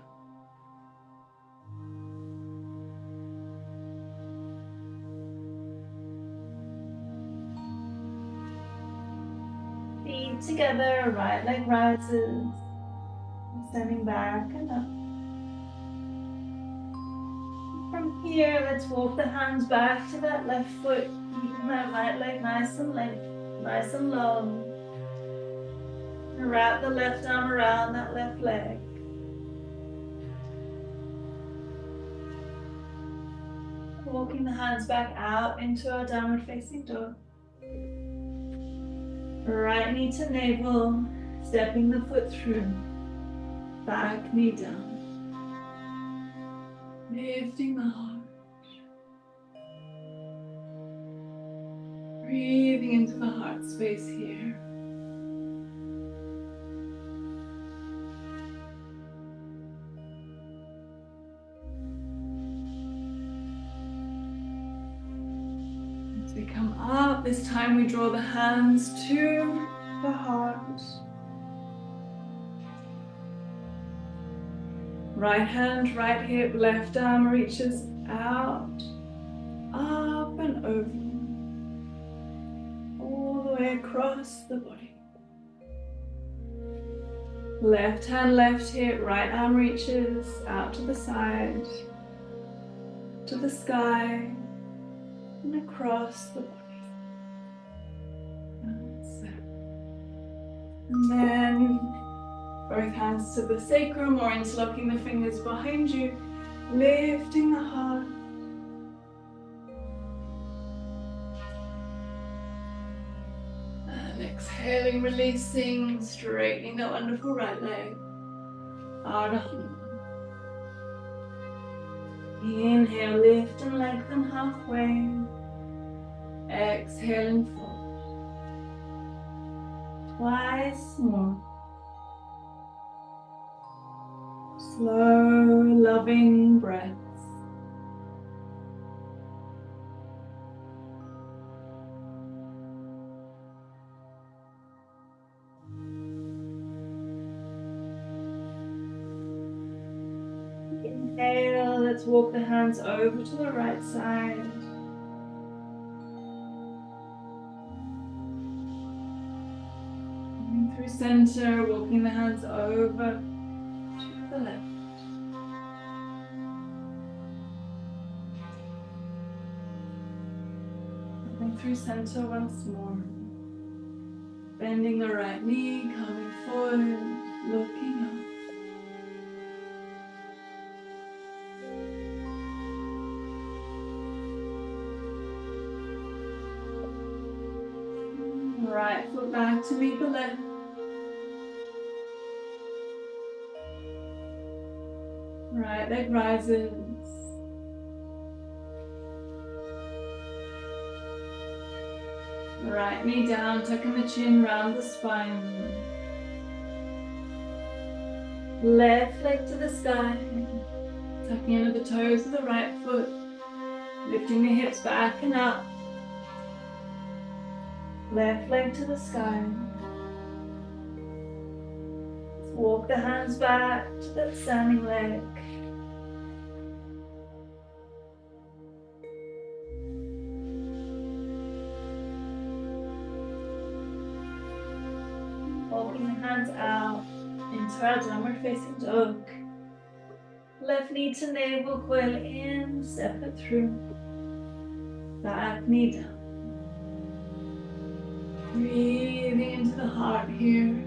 Feet together, right leg rises. Standing back and up. From here, let's walk the hands back to that left foot, keeping that right leg nice and length, nice and long. And wrap the left arm around that left leg. Walking the hands back out into our downward facing dog. Right knee to navel, stepping the foot through. Back knee down. Lifting the heart. Breathing into the heart space here. As we come up, this time we draw the hands to the heart. Right hand, right hip, left arm reaches out, up and over, all the way across the body. Left hand, left hip, right arm reaches out to the side, to the sky, and across the body. And then both hands to the sacrum or interlocking the fingers behind you, lifting the heart. And exhaling, releasing, straightening that wonderful right leg. Ardha. Inhale, lift and lengthen halfway. Exhaling forward. Twice more. Slow, loving breaths. Inhale, let's walk the hands over to the right side. Coming through center, walking the hands over to the left. Coming through center once more. Bending the right knee, coming forward, looking up. Right foot back to meet the left. Right leg rises. Right knee down, tucking the chin round the spine. Left leg to the sky. Tucking under the toes of the right foot. Lifting the hips back and up. Left leg to the sky. Walk the hands back to that standing leg. Walking the hands out into our downward facing dog. Left knee to navel, coil in, step it through. Back knee down. Breathing into the heart here.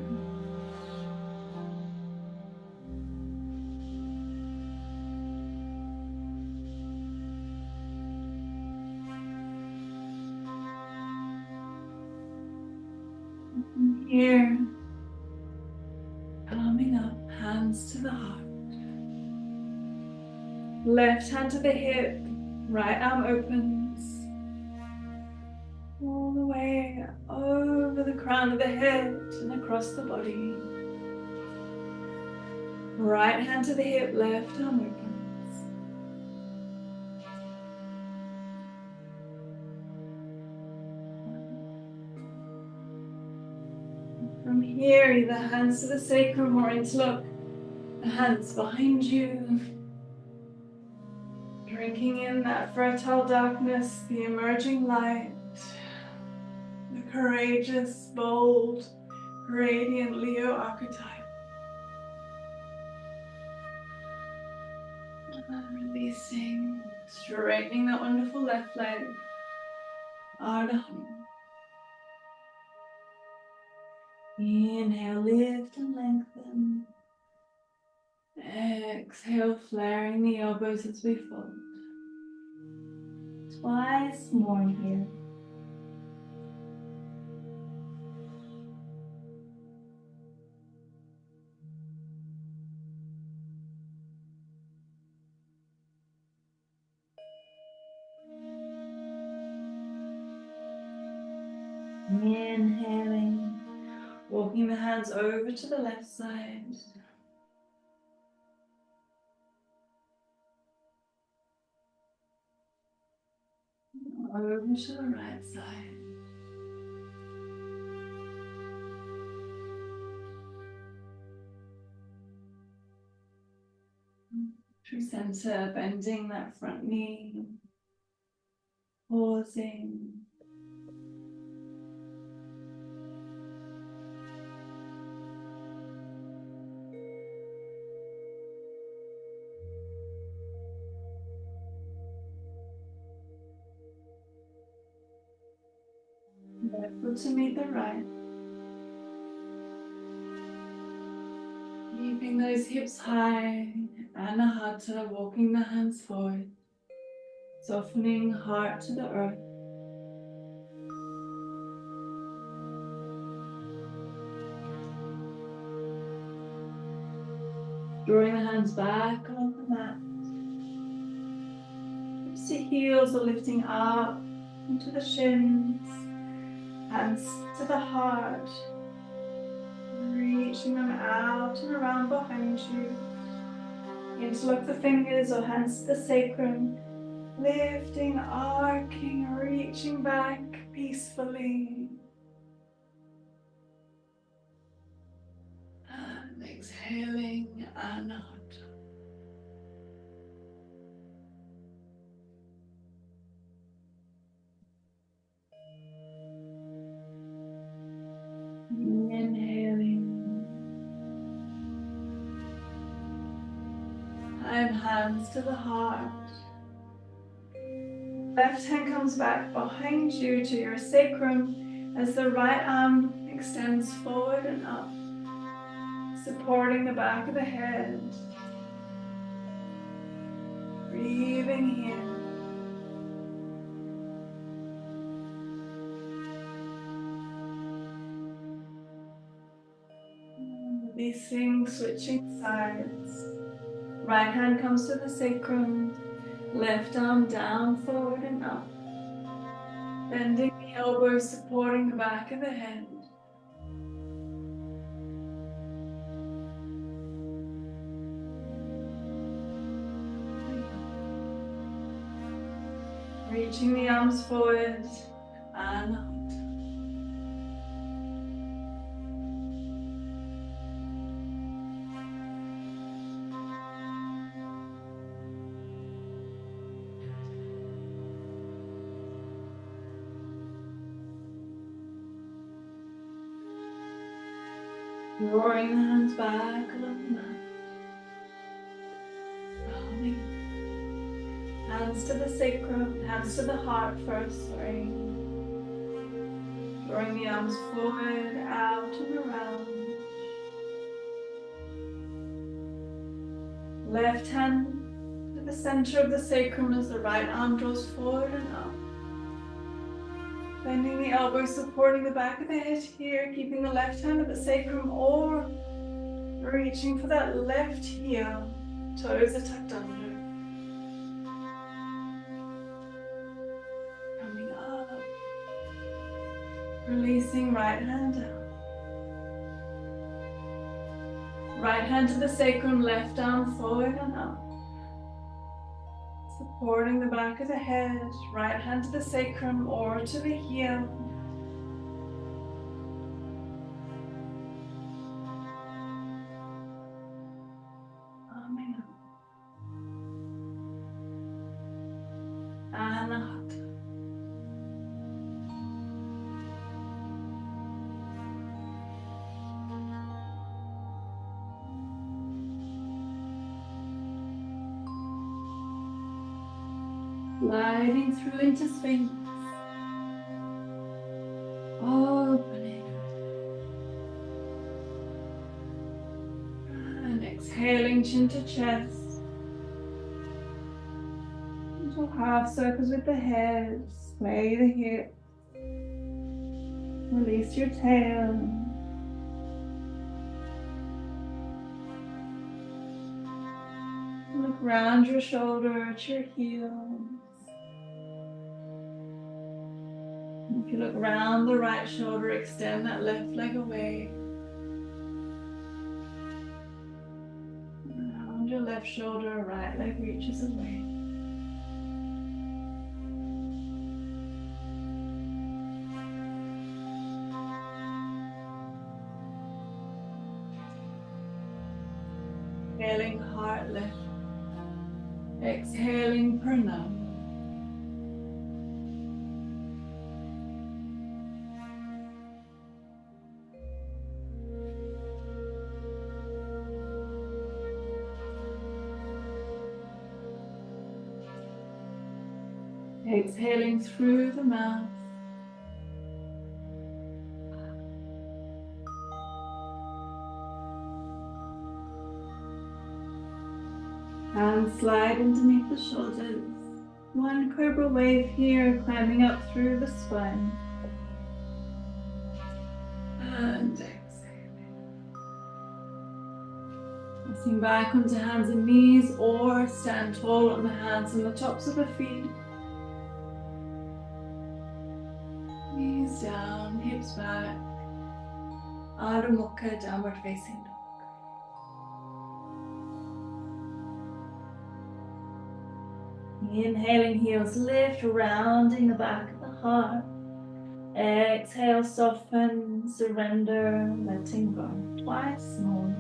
And here, coming up, hands to the heart. Left hand to the hip, right arm opens. All the way over the crown of the head and across the body. Right hand to the hip, left arm opens. From here, either hands to the sacrum or interlock the hands behind you. Drinking in that fertile darkness, the emerging light, the courageous, bold, radiant Leo archetype. And releasing, straightening that wonderful left leg. Ardha. Inhale, lift and lengthen. Exhale, flaring the elbows as we fold. Twice more here. Inhaling, walking the hands over to the left side. Over to the right side. Through center, bending that front knee. Pausing. Left foot to meet the right. Keeping those hips high, Anahata, walking the hands forward, softening heart to the earth. Drawing the hands back along the mat. Hips to heels are lifting up into the shins, hands to the heart, reaching them out and around behind you. Interlock the fingers or hands to the sacrum, lifting, arcing, reaching back peacefully. And exhaling, Anahata. Inhaling. And hands to the heart. Left hand comes back behind you to your sacrum as the right arm extends forward and up, supporting the back of the head. Breathing in. Releasing, switching sides. Right hand comes to the sacrum, left arm down, forward and up. Bending the elbows, supporting the back of the head. Reaching the arms forward and out. Drawing the hands back along the mat. Rounding. Hands to the sacrum, hands to the heart first, sorry. Drawing the arms forward, out and around. Left hand to the center of the sacrum as the right arm draws forward and up. Bending the elbows, supporting the back of the head here, keeping the left hand at the sacrum or reaching for that left heel. Toes are tucked under. Coming up. Releasing right hand down. Right hand to the sacrum, left arm forward and up. Supporting the back of the head, right hand to the sacrum or to the heel. Coming up. And out. Gliding through into Sphinx. Opening. And exhaling chin to chest. Little half circles with the head. Sway the hips. Release your tail. Look round your shoulder to your heels. If you look round the right shoulder, extend that left leg away. Round your left shoulder, right leg reaches away. Inhaling heart lift. Exhaling pranam. Exhaling through the mouth. Hands slide underneath the shoulders. One cobra wave here, climbing up through the spine. And exhaling. Pressing back onto hands and knees or stand tall on the hands and the tops of the feet. Knees down, hips back. Adho Mukha, downward facing dog. Inhaling, heels lift, rounding the back of the heart. Exhale, soften, surrender, letting go. Twice more.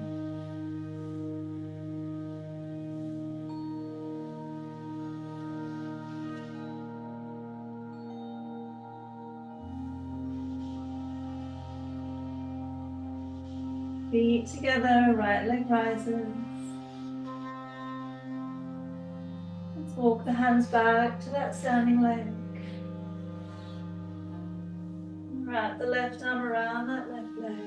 Feet together, right leg rises. Let's walk the hands back to that standing leg. Wrap the left arm around that left leg.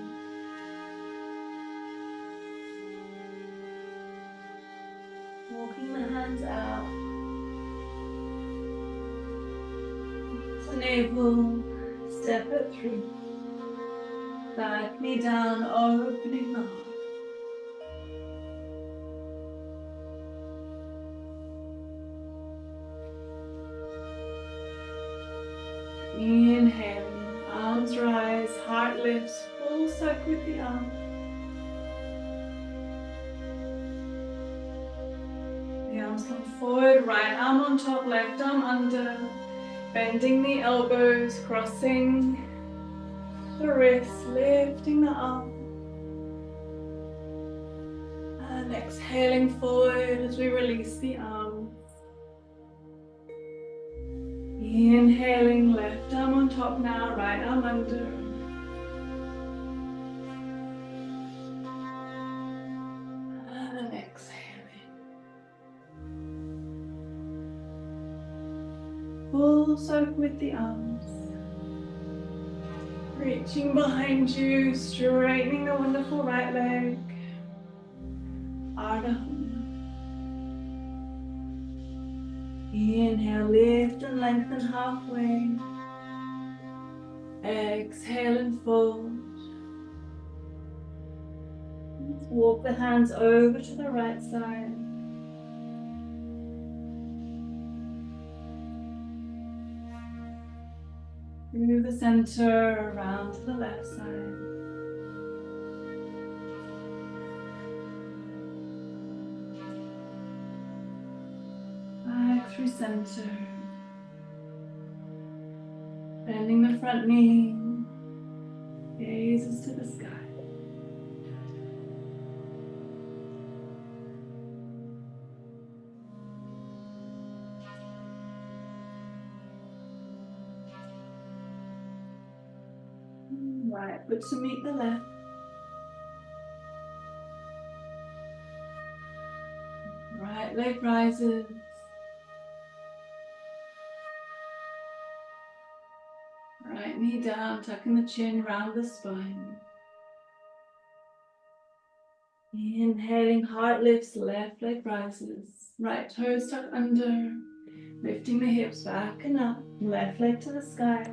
Walking the hands out. To navel, step it through. Back knee down, opening the heart. Inhaling, arms rise, heart lifts, full circle with the arm. The arms come forward, right arm on top, left arm under. Bending the elbows, crossing the wrists, lifting the arms. And exhaling forward as we release the arms. Inhaling, left arm on top now, right arm under. And exhaling. Full circle with the arms. Reaching behind you, straightening the wonderful right leg. Ardha. Inhale, lift and lengthen halfway. Exhale and fold. Let's walk the hands over to the right side. Through the center, around to the left side. Back through center. Bending the front knee. Gazes to the sky. Right foot to meet the left. Right leg rises. Right knee down, tucking the chin round the spine. Inhaling, heart lifts, left leg rises. Right toes tuck under, lifting the hips back and up, left leg to the sky.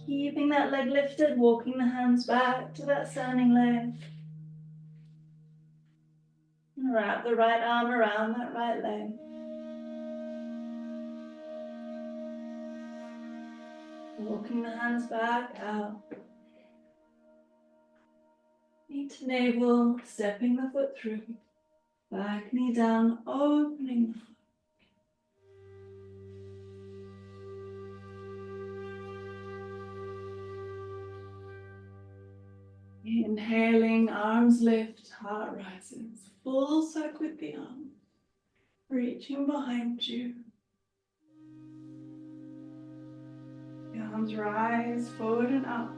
Keeping that leg lifted, walking the hands back to that standing leg. And wrap the right arm around that right leg. Walking the hands back out. Knee to navel, stepping the foot through. Back knee down, opening. Inhaling, arms lift, heart rises. Full circle with the arms. Reaching behind you. The arms rise forward and up.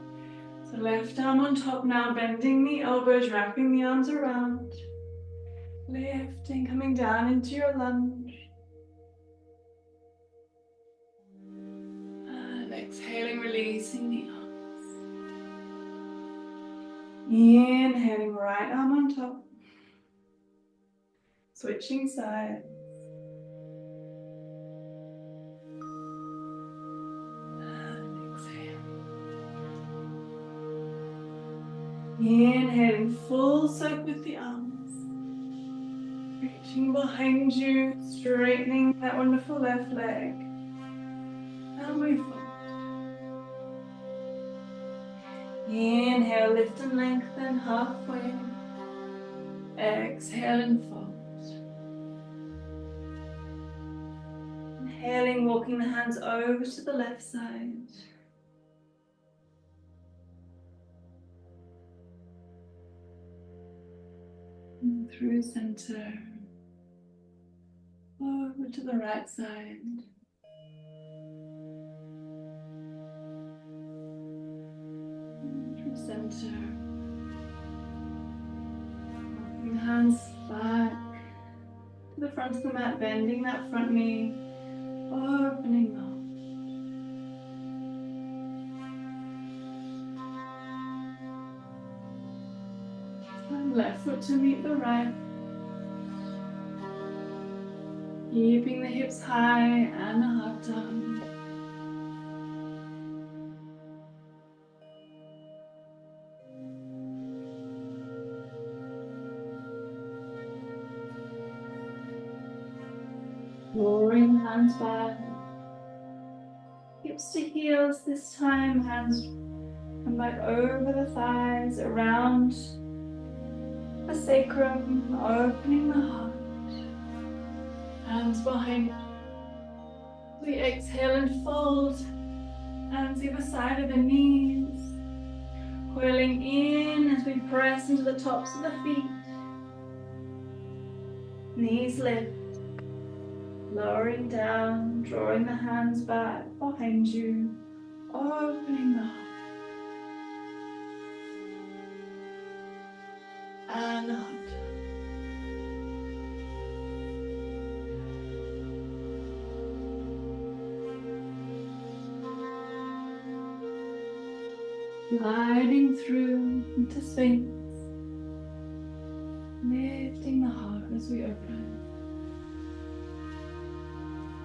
So left arm on top now, bending the elbows, wrapping the arms around. Lifting, coming down into your lunge. And exhaling, releasing the arms. Inhaling, right arm on top. Switching sides. And exhale. Inhaling, full circle with the arms. Reaching behind you, straightening that wonderful left leg. And we fold. Inhale, lift and lengthen halfway. Exhale and fold. Inhaling, walking the hands over to the left side. And through center. Over to the right side. And through center. Walking the hands back to the front of the mat, bending that front knee. Opening up. And left foot to meet the right. Keeping the hips high and the heart down. Lowering the hands back. Hips to heels this time. Hands come back over the thighs, around the sacrum, opening the heart. Hands behind. We exhale and fold, hands either side of the knees, coiling in as we press into the tops of the feet. Knees lift, lowering down, drawing the hands back behind you, opening the heart. And out. Gliding through into space, lifting the heart as we open,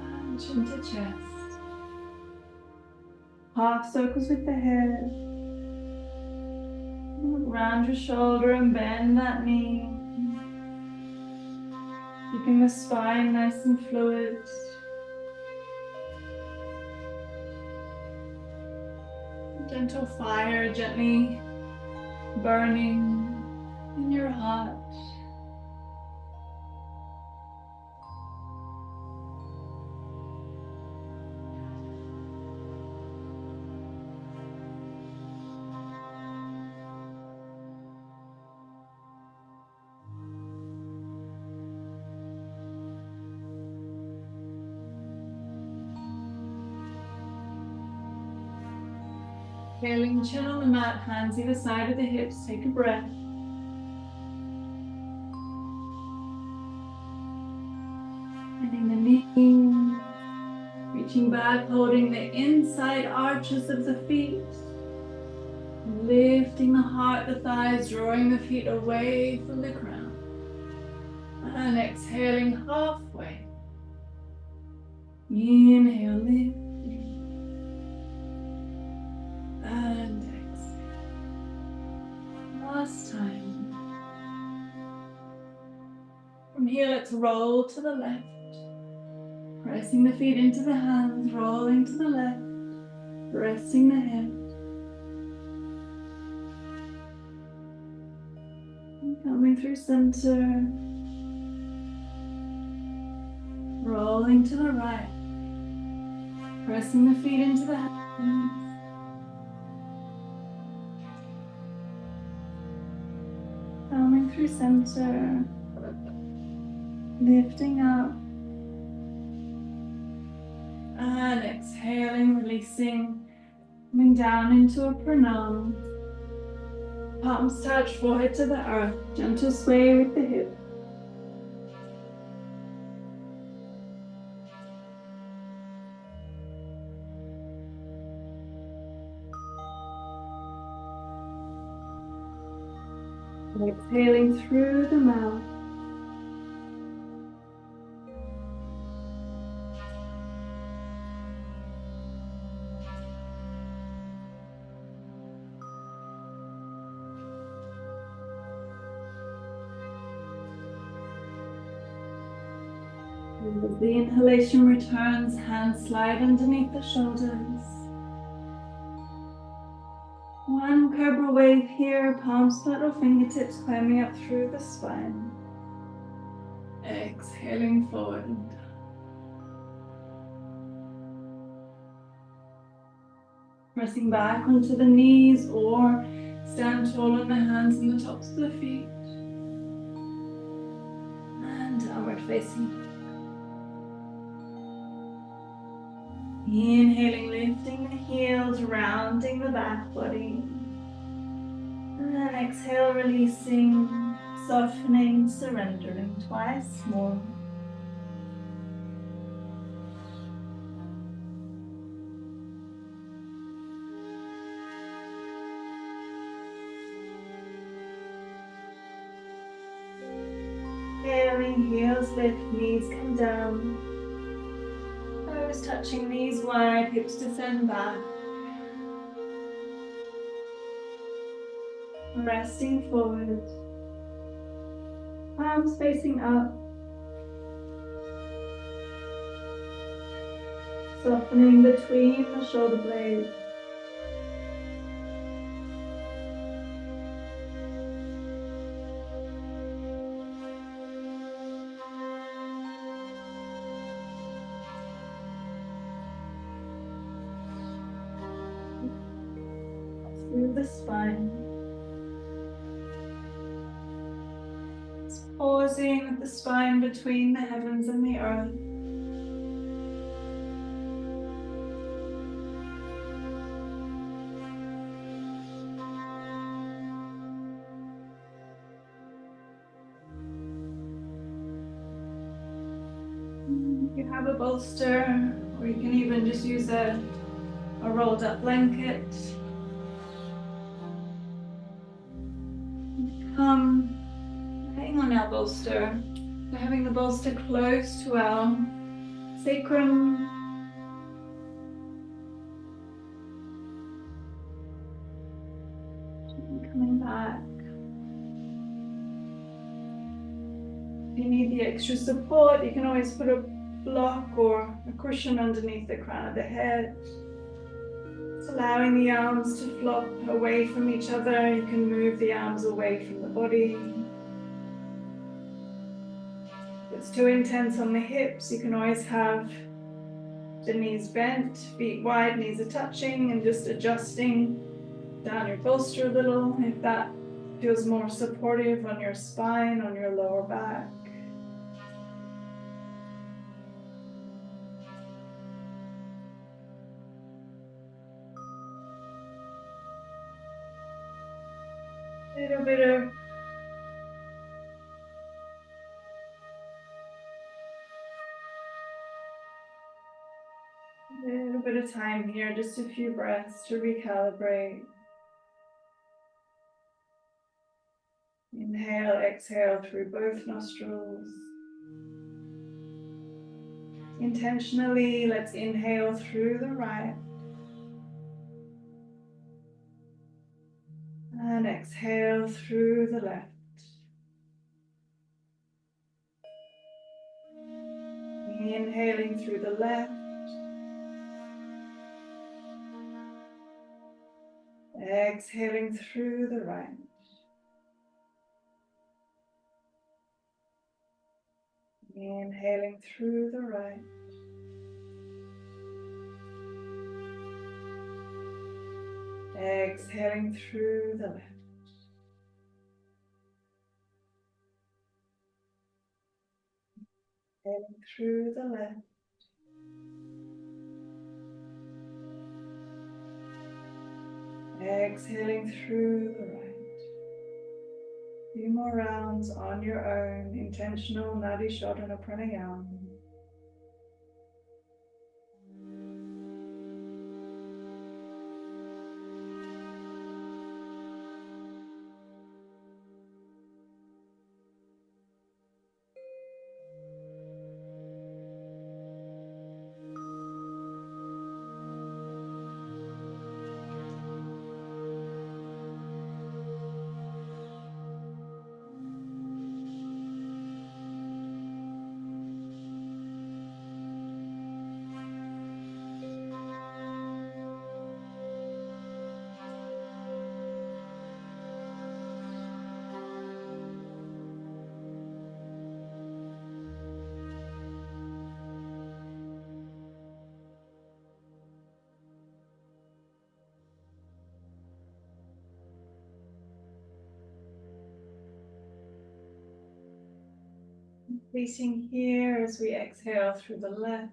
and chin to chest. Half circles with the head. Look round your shoulder and bend that knee, keeping the spine nice and fluid. Gentle fire gently burning in your heart. Exhaling, chin on the mat, hands either side of the hips. Take a breath. Bending the knees, reaching back, holding the inside arches of the feet. Lifting the heart, the thighs, drawing the feet away from the ground. And exhaling halfway. Inhale, lifting. And exhale. Last time. From here, let's roll to the left. Pressing the feet into the hands, rolling to the left. Resting the head. And coming through center. Rolling to the right. Pressing the feet into the hands. Coming through center. Lifting up. And exhaling, releasing. Coming down into a pranam. Palms touch, forehead to the earth. Gentle sway with the hip. Exhaling through the mouth. As the inhalation returns, hands slide underneath the shoulders. One cobra wave here, palms flat or fingertips climbing up through the spine. Exhaling forward. Pressing back onto the knees or stand tall on the hands and the tops of the feet. And downward facing dog. Inhaling, lifting the heels, rounding the back body. And then exhale, releasing, softening, surrendering twice more. Exhaling, heels lift, knees come down. Toes touching, knees wide, hips descend back. Resting forward. Palms facing up. Softening between the shoulder blades. through the spine. Just pausing with the spine between the heavens and the earth. If you have a bolster, or you can even just use a rolled up blanket. Laying on our bolster, so having the bolster close to our sacrum. Coming back. If you need the extra support, you can always put a block or a cushion underneath the crown of the head. It's allowing the arms to flop away from each other. You can move the arms away from the body. If it's too intense on the hips, you can always have the knees bent, feet wide, knees are touching, and just adjusting down your bolster a little if that feels more supportive on your spine, on your lower back. Little bit of time here, just a few breaths to recalibrate. Inhale, exhale through both nostrils. Intentionally, let's inhale through the right and exhale through the left. Inhaling through the left, exhaling through the right. Inhaling through the right. Exhaling through the left. Inhaling through the left. Exhaling through the right. A few more rounds on your own, intentional Nadi Shodhana Pranayama. Completing here as we exhale through the left.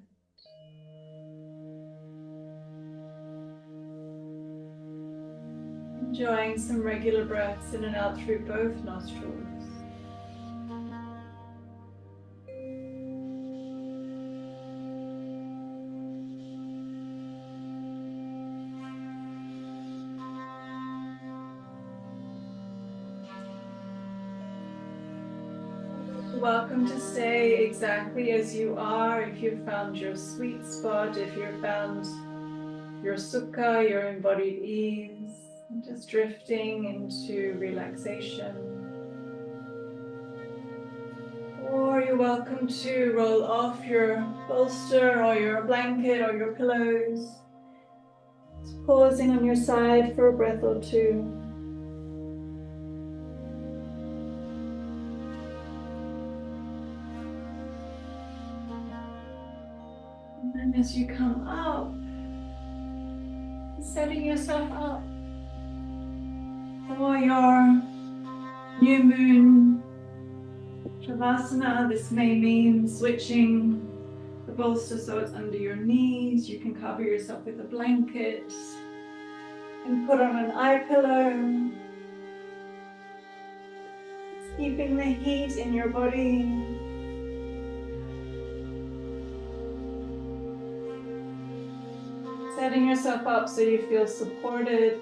Enjoying some regular breaths in and out through both nostrils. Welcome to stay exactly as you are. If you've found your sweet spot, if you've found your sukha, your embodied ease, just drifting into relaxation. Or you're welcome to roll off your bolster or your blanket or your pillows. Just pausing on your side for a breath or two. And as you come up, setting yourself up For your new moon shavasana, this may mean switching the bolster so it's under your knees. You can cover yourself with a blanket and put on an eye pillow. It's keeping the heat in your body. Setting yourself up so you feel supported.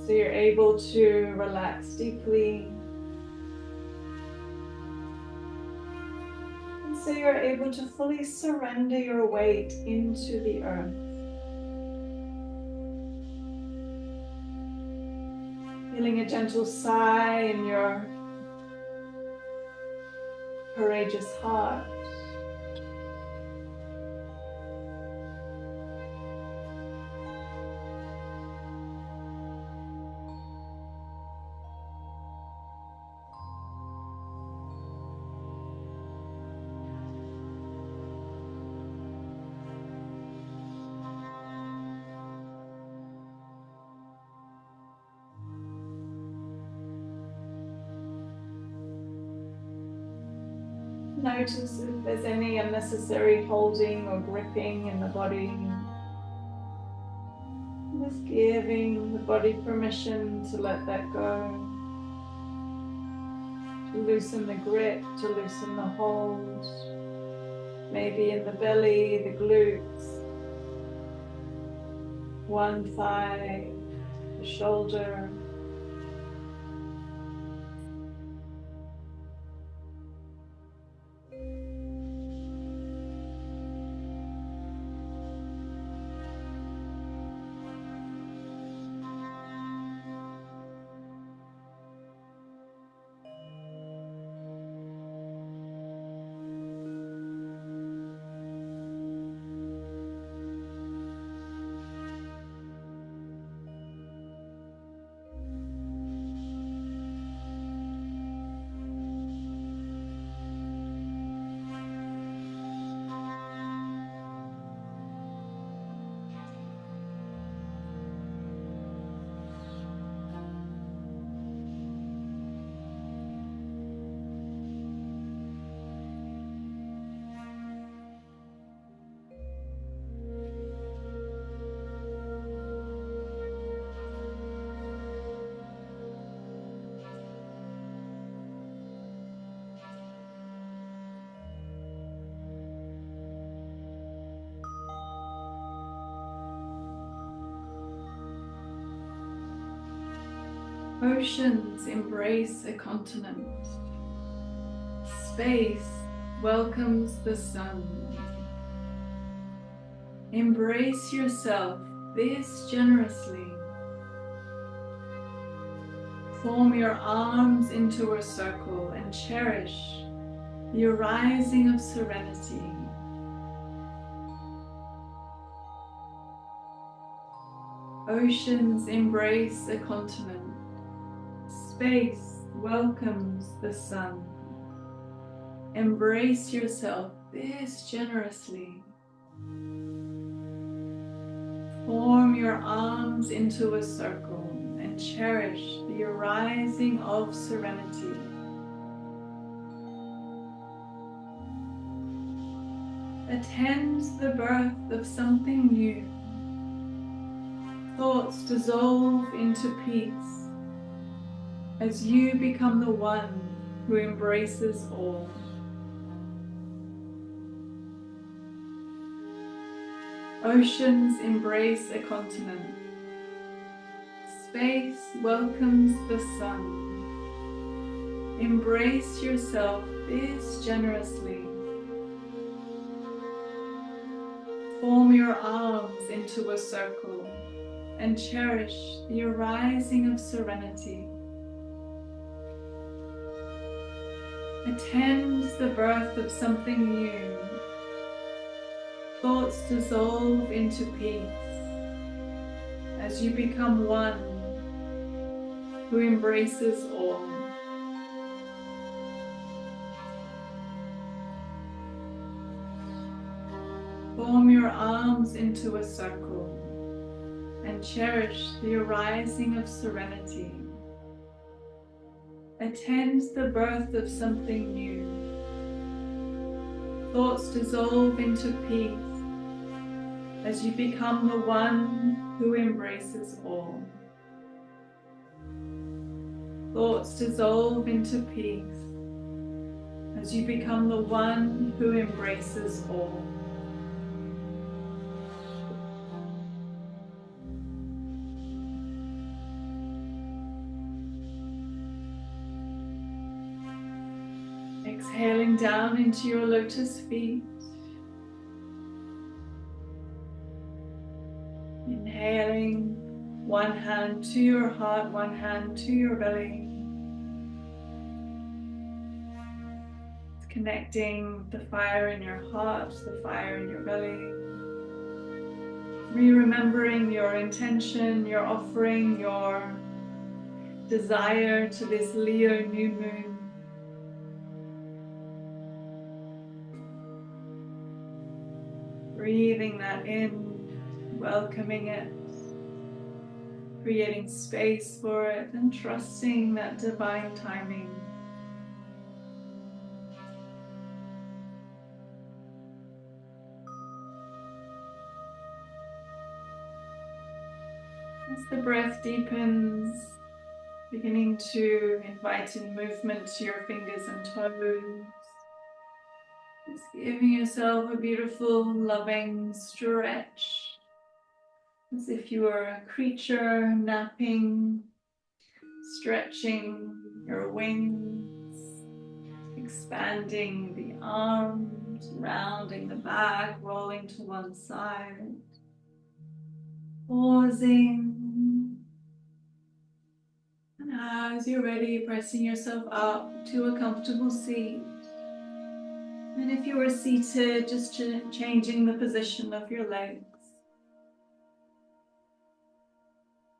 So you're able to relax deeply. And so you're able to fully surrender your weight into the earth. Feeling a gentle sigh in your courageous heart. Notice if there's any unnecessary holding or gripping in the body. Just giving the body permission to let that go. To loosen the grip, to loosen the hold. Maybe in the belly, the glutes, one thigh, the shoulder. Oceans embrace a continent. Space welcomes the sun. Embrace yourself this generously. Form your arms into a circle and cherish the arising of serenity. Oceans embrace a continent. Space welcomes the sun. Embrace yourself this generously. Form your arms into a circle and cherish the arising of serenity. Attend the birth of something new. Thoughts dissolve into peace as you become the one who embraces all. Oceans embrace a continent. Space welcomes the sun. Embrace yourself this generously. Form your arms into a circle and cherish the arising of serenity. Attend the birth of something new. Thoughts dissolve into peace as you become one who embraces all. Form your arms into a circle and and cherish the arising of serenity. Attend the birth of something new. Thoughts dissolve into peace as you become the one who embraces all. Thoughts dissolve into peace as you become the one who embraces all. Exhaling down into your lotus feet. Inhaling, one hand to your heart, one hand to your belly. Connecting the fire in your heart, the fire in your belly. Remembering your intention, your offering, your desire to this Leo new moon. Breathing that in, welcoming it, creating space for it, and trusting that divine timing. As the breath deepens, beginning to invite in movement to your fingers and toes. Just giving yourself a beautiful, loving stretch, as if you were a creature napping, stretching your wings, expanding the arms, rounding the back, rolling to one side, pausing, and as you're ready, pressing yourself up to a comfortable seat. And if you were seated, just changing the position of your legs.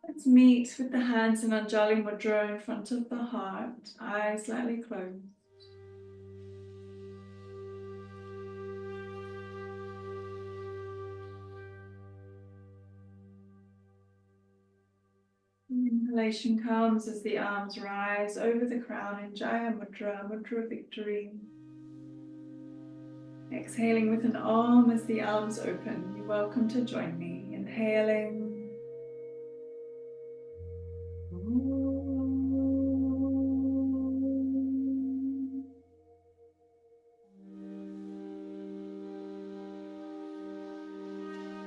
Let's meet with the hands in Anjali Mudra in front of the heart, eyes slightly closed. Inhalation comes as the arms rise over the crown in Jaya Mudra, Mudra Victory. Exhaling with an Om as the arms open. You're welcome to join me. Inhaling.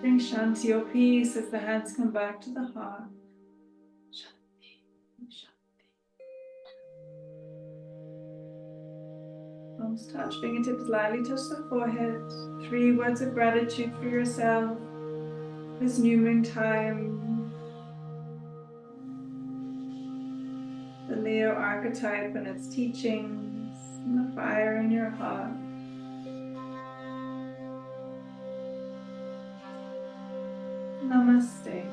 Bring Shanti or peace as the hands come back to the heart. Shanti, Shanti. Palms touch, fingertips lightly touch the forehead. 3 words of gratitude for yourself. This new moon time. The Leo archetype and its teachings. And the fire in your heart. Namaste.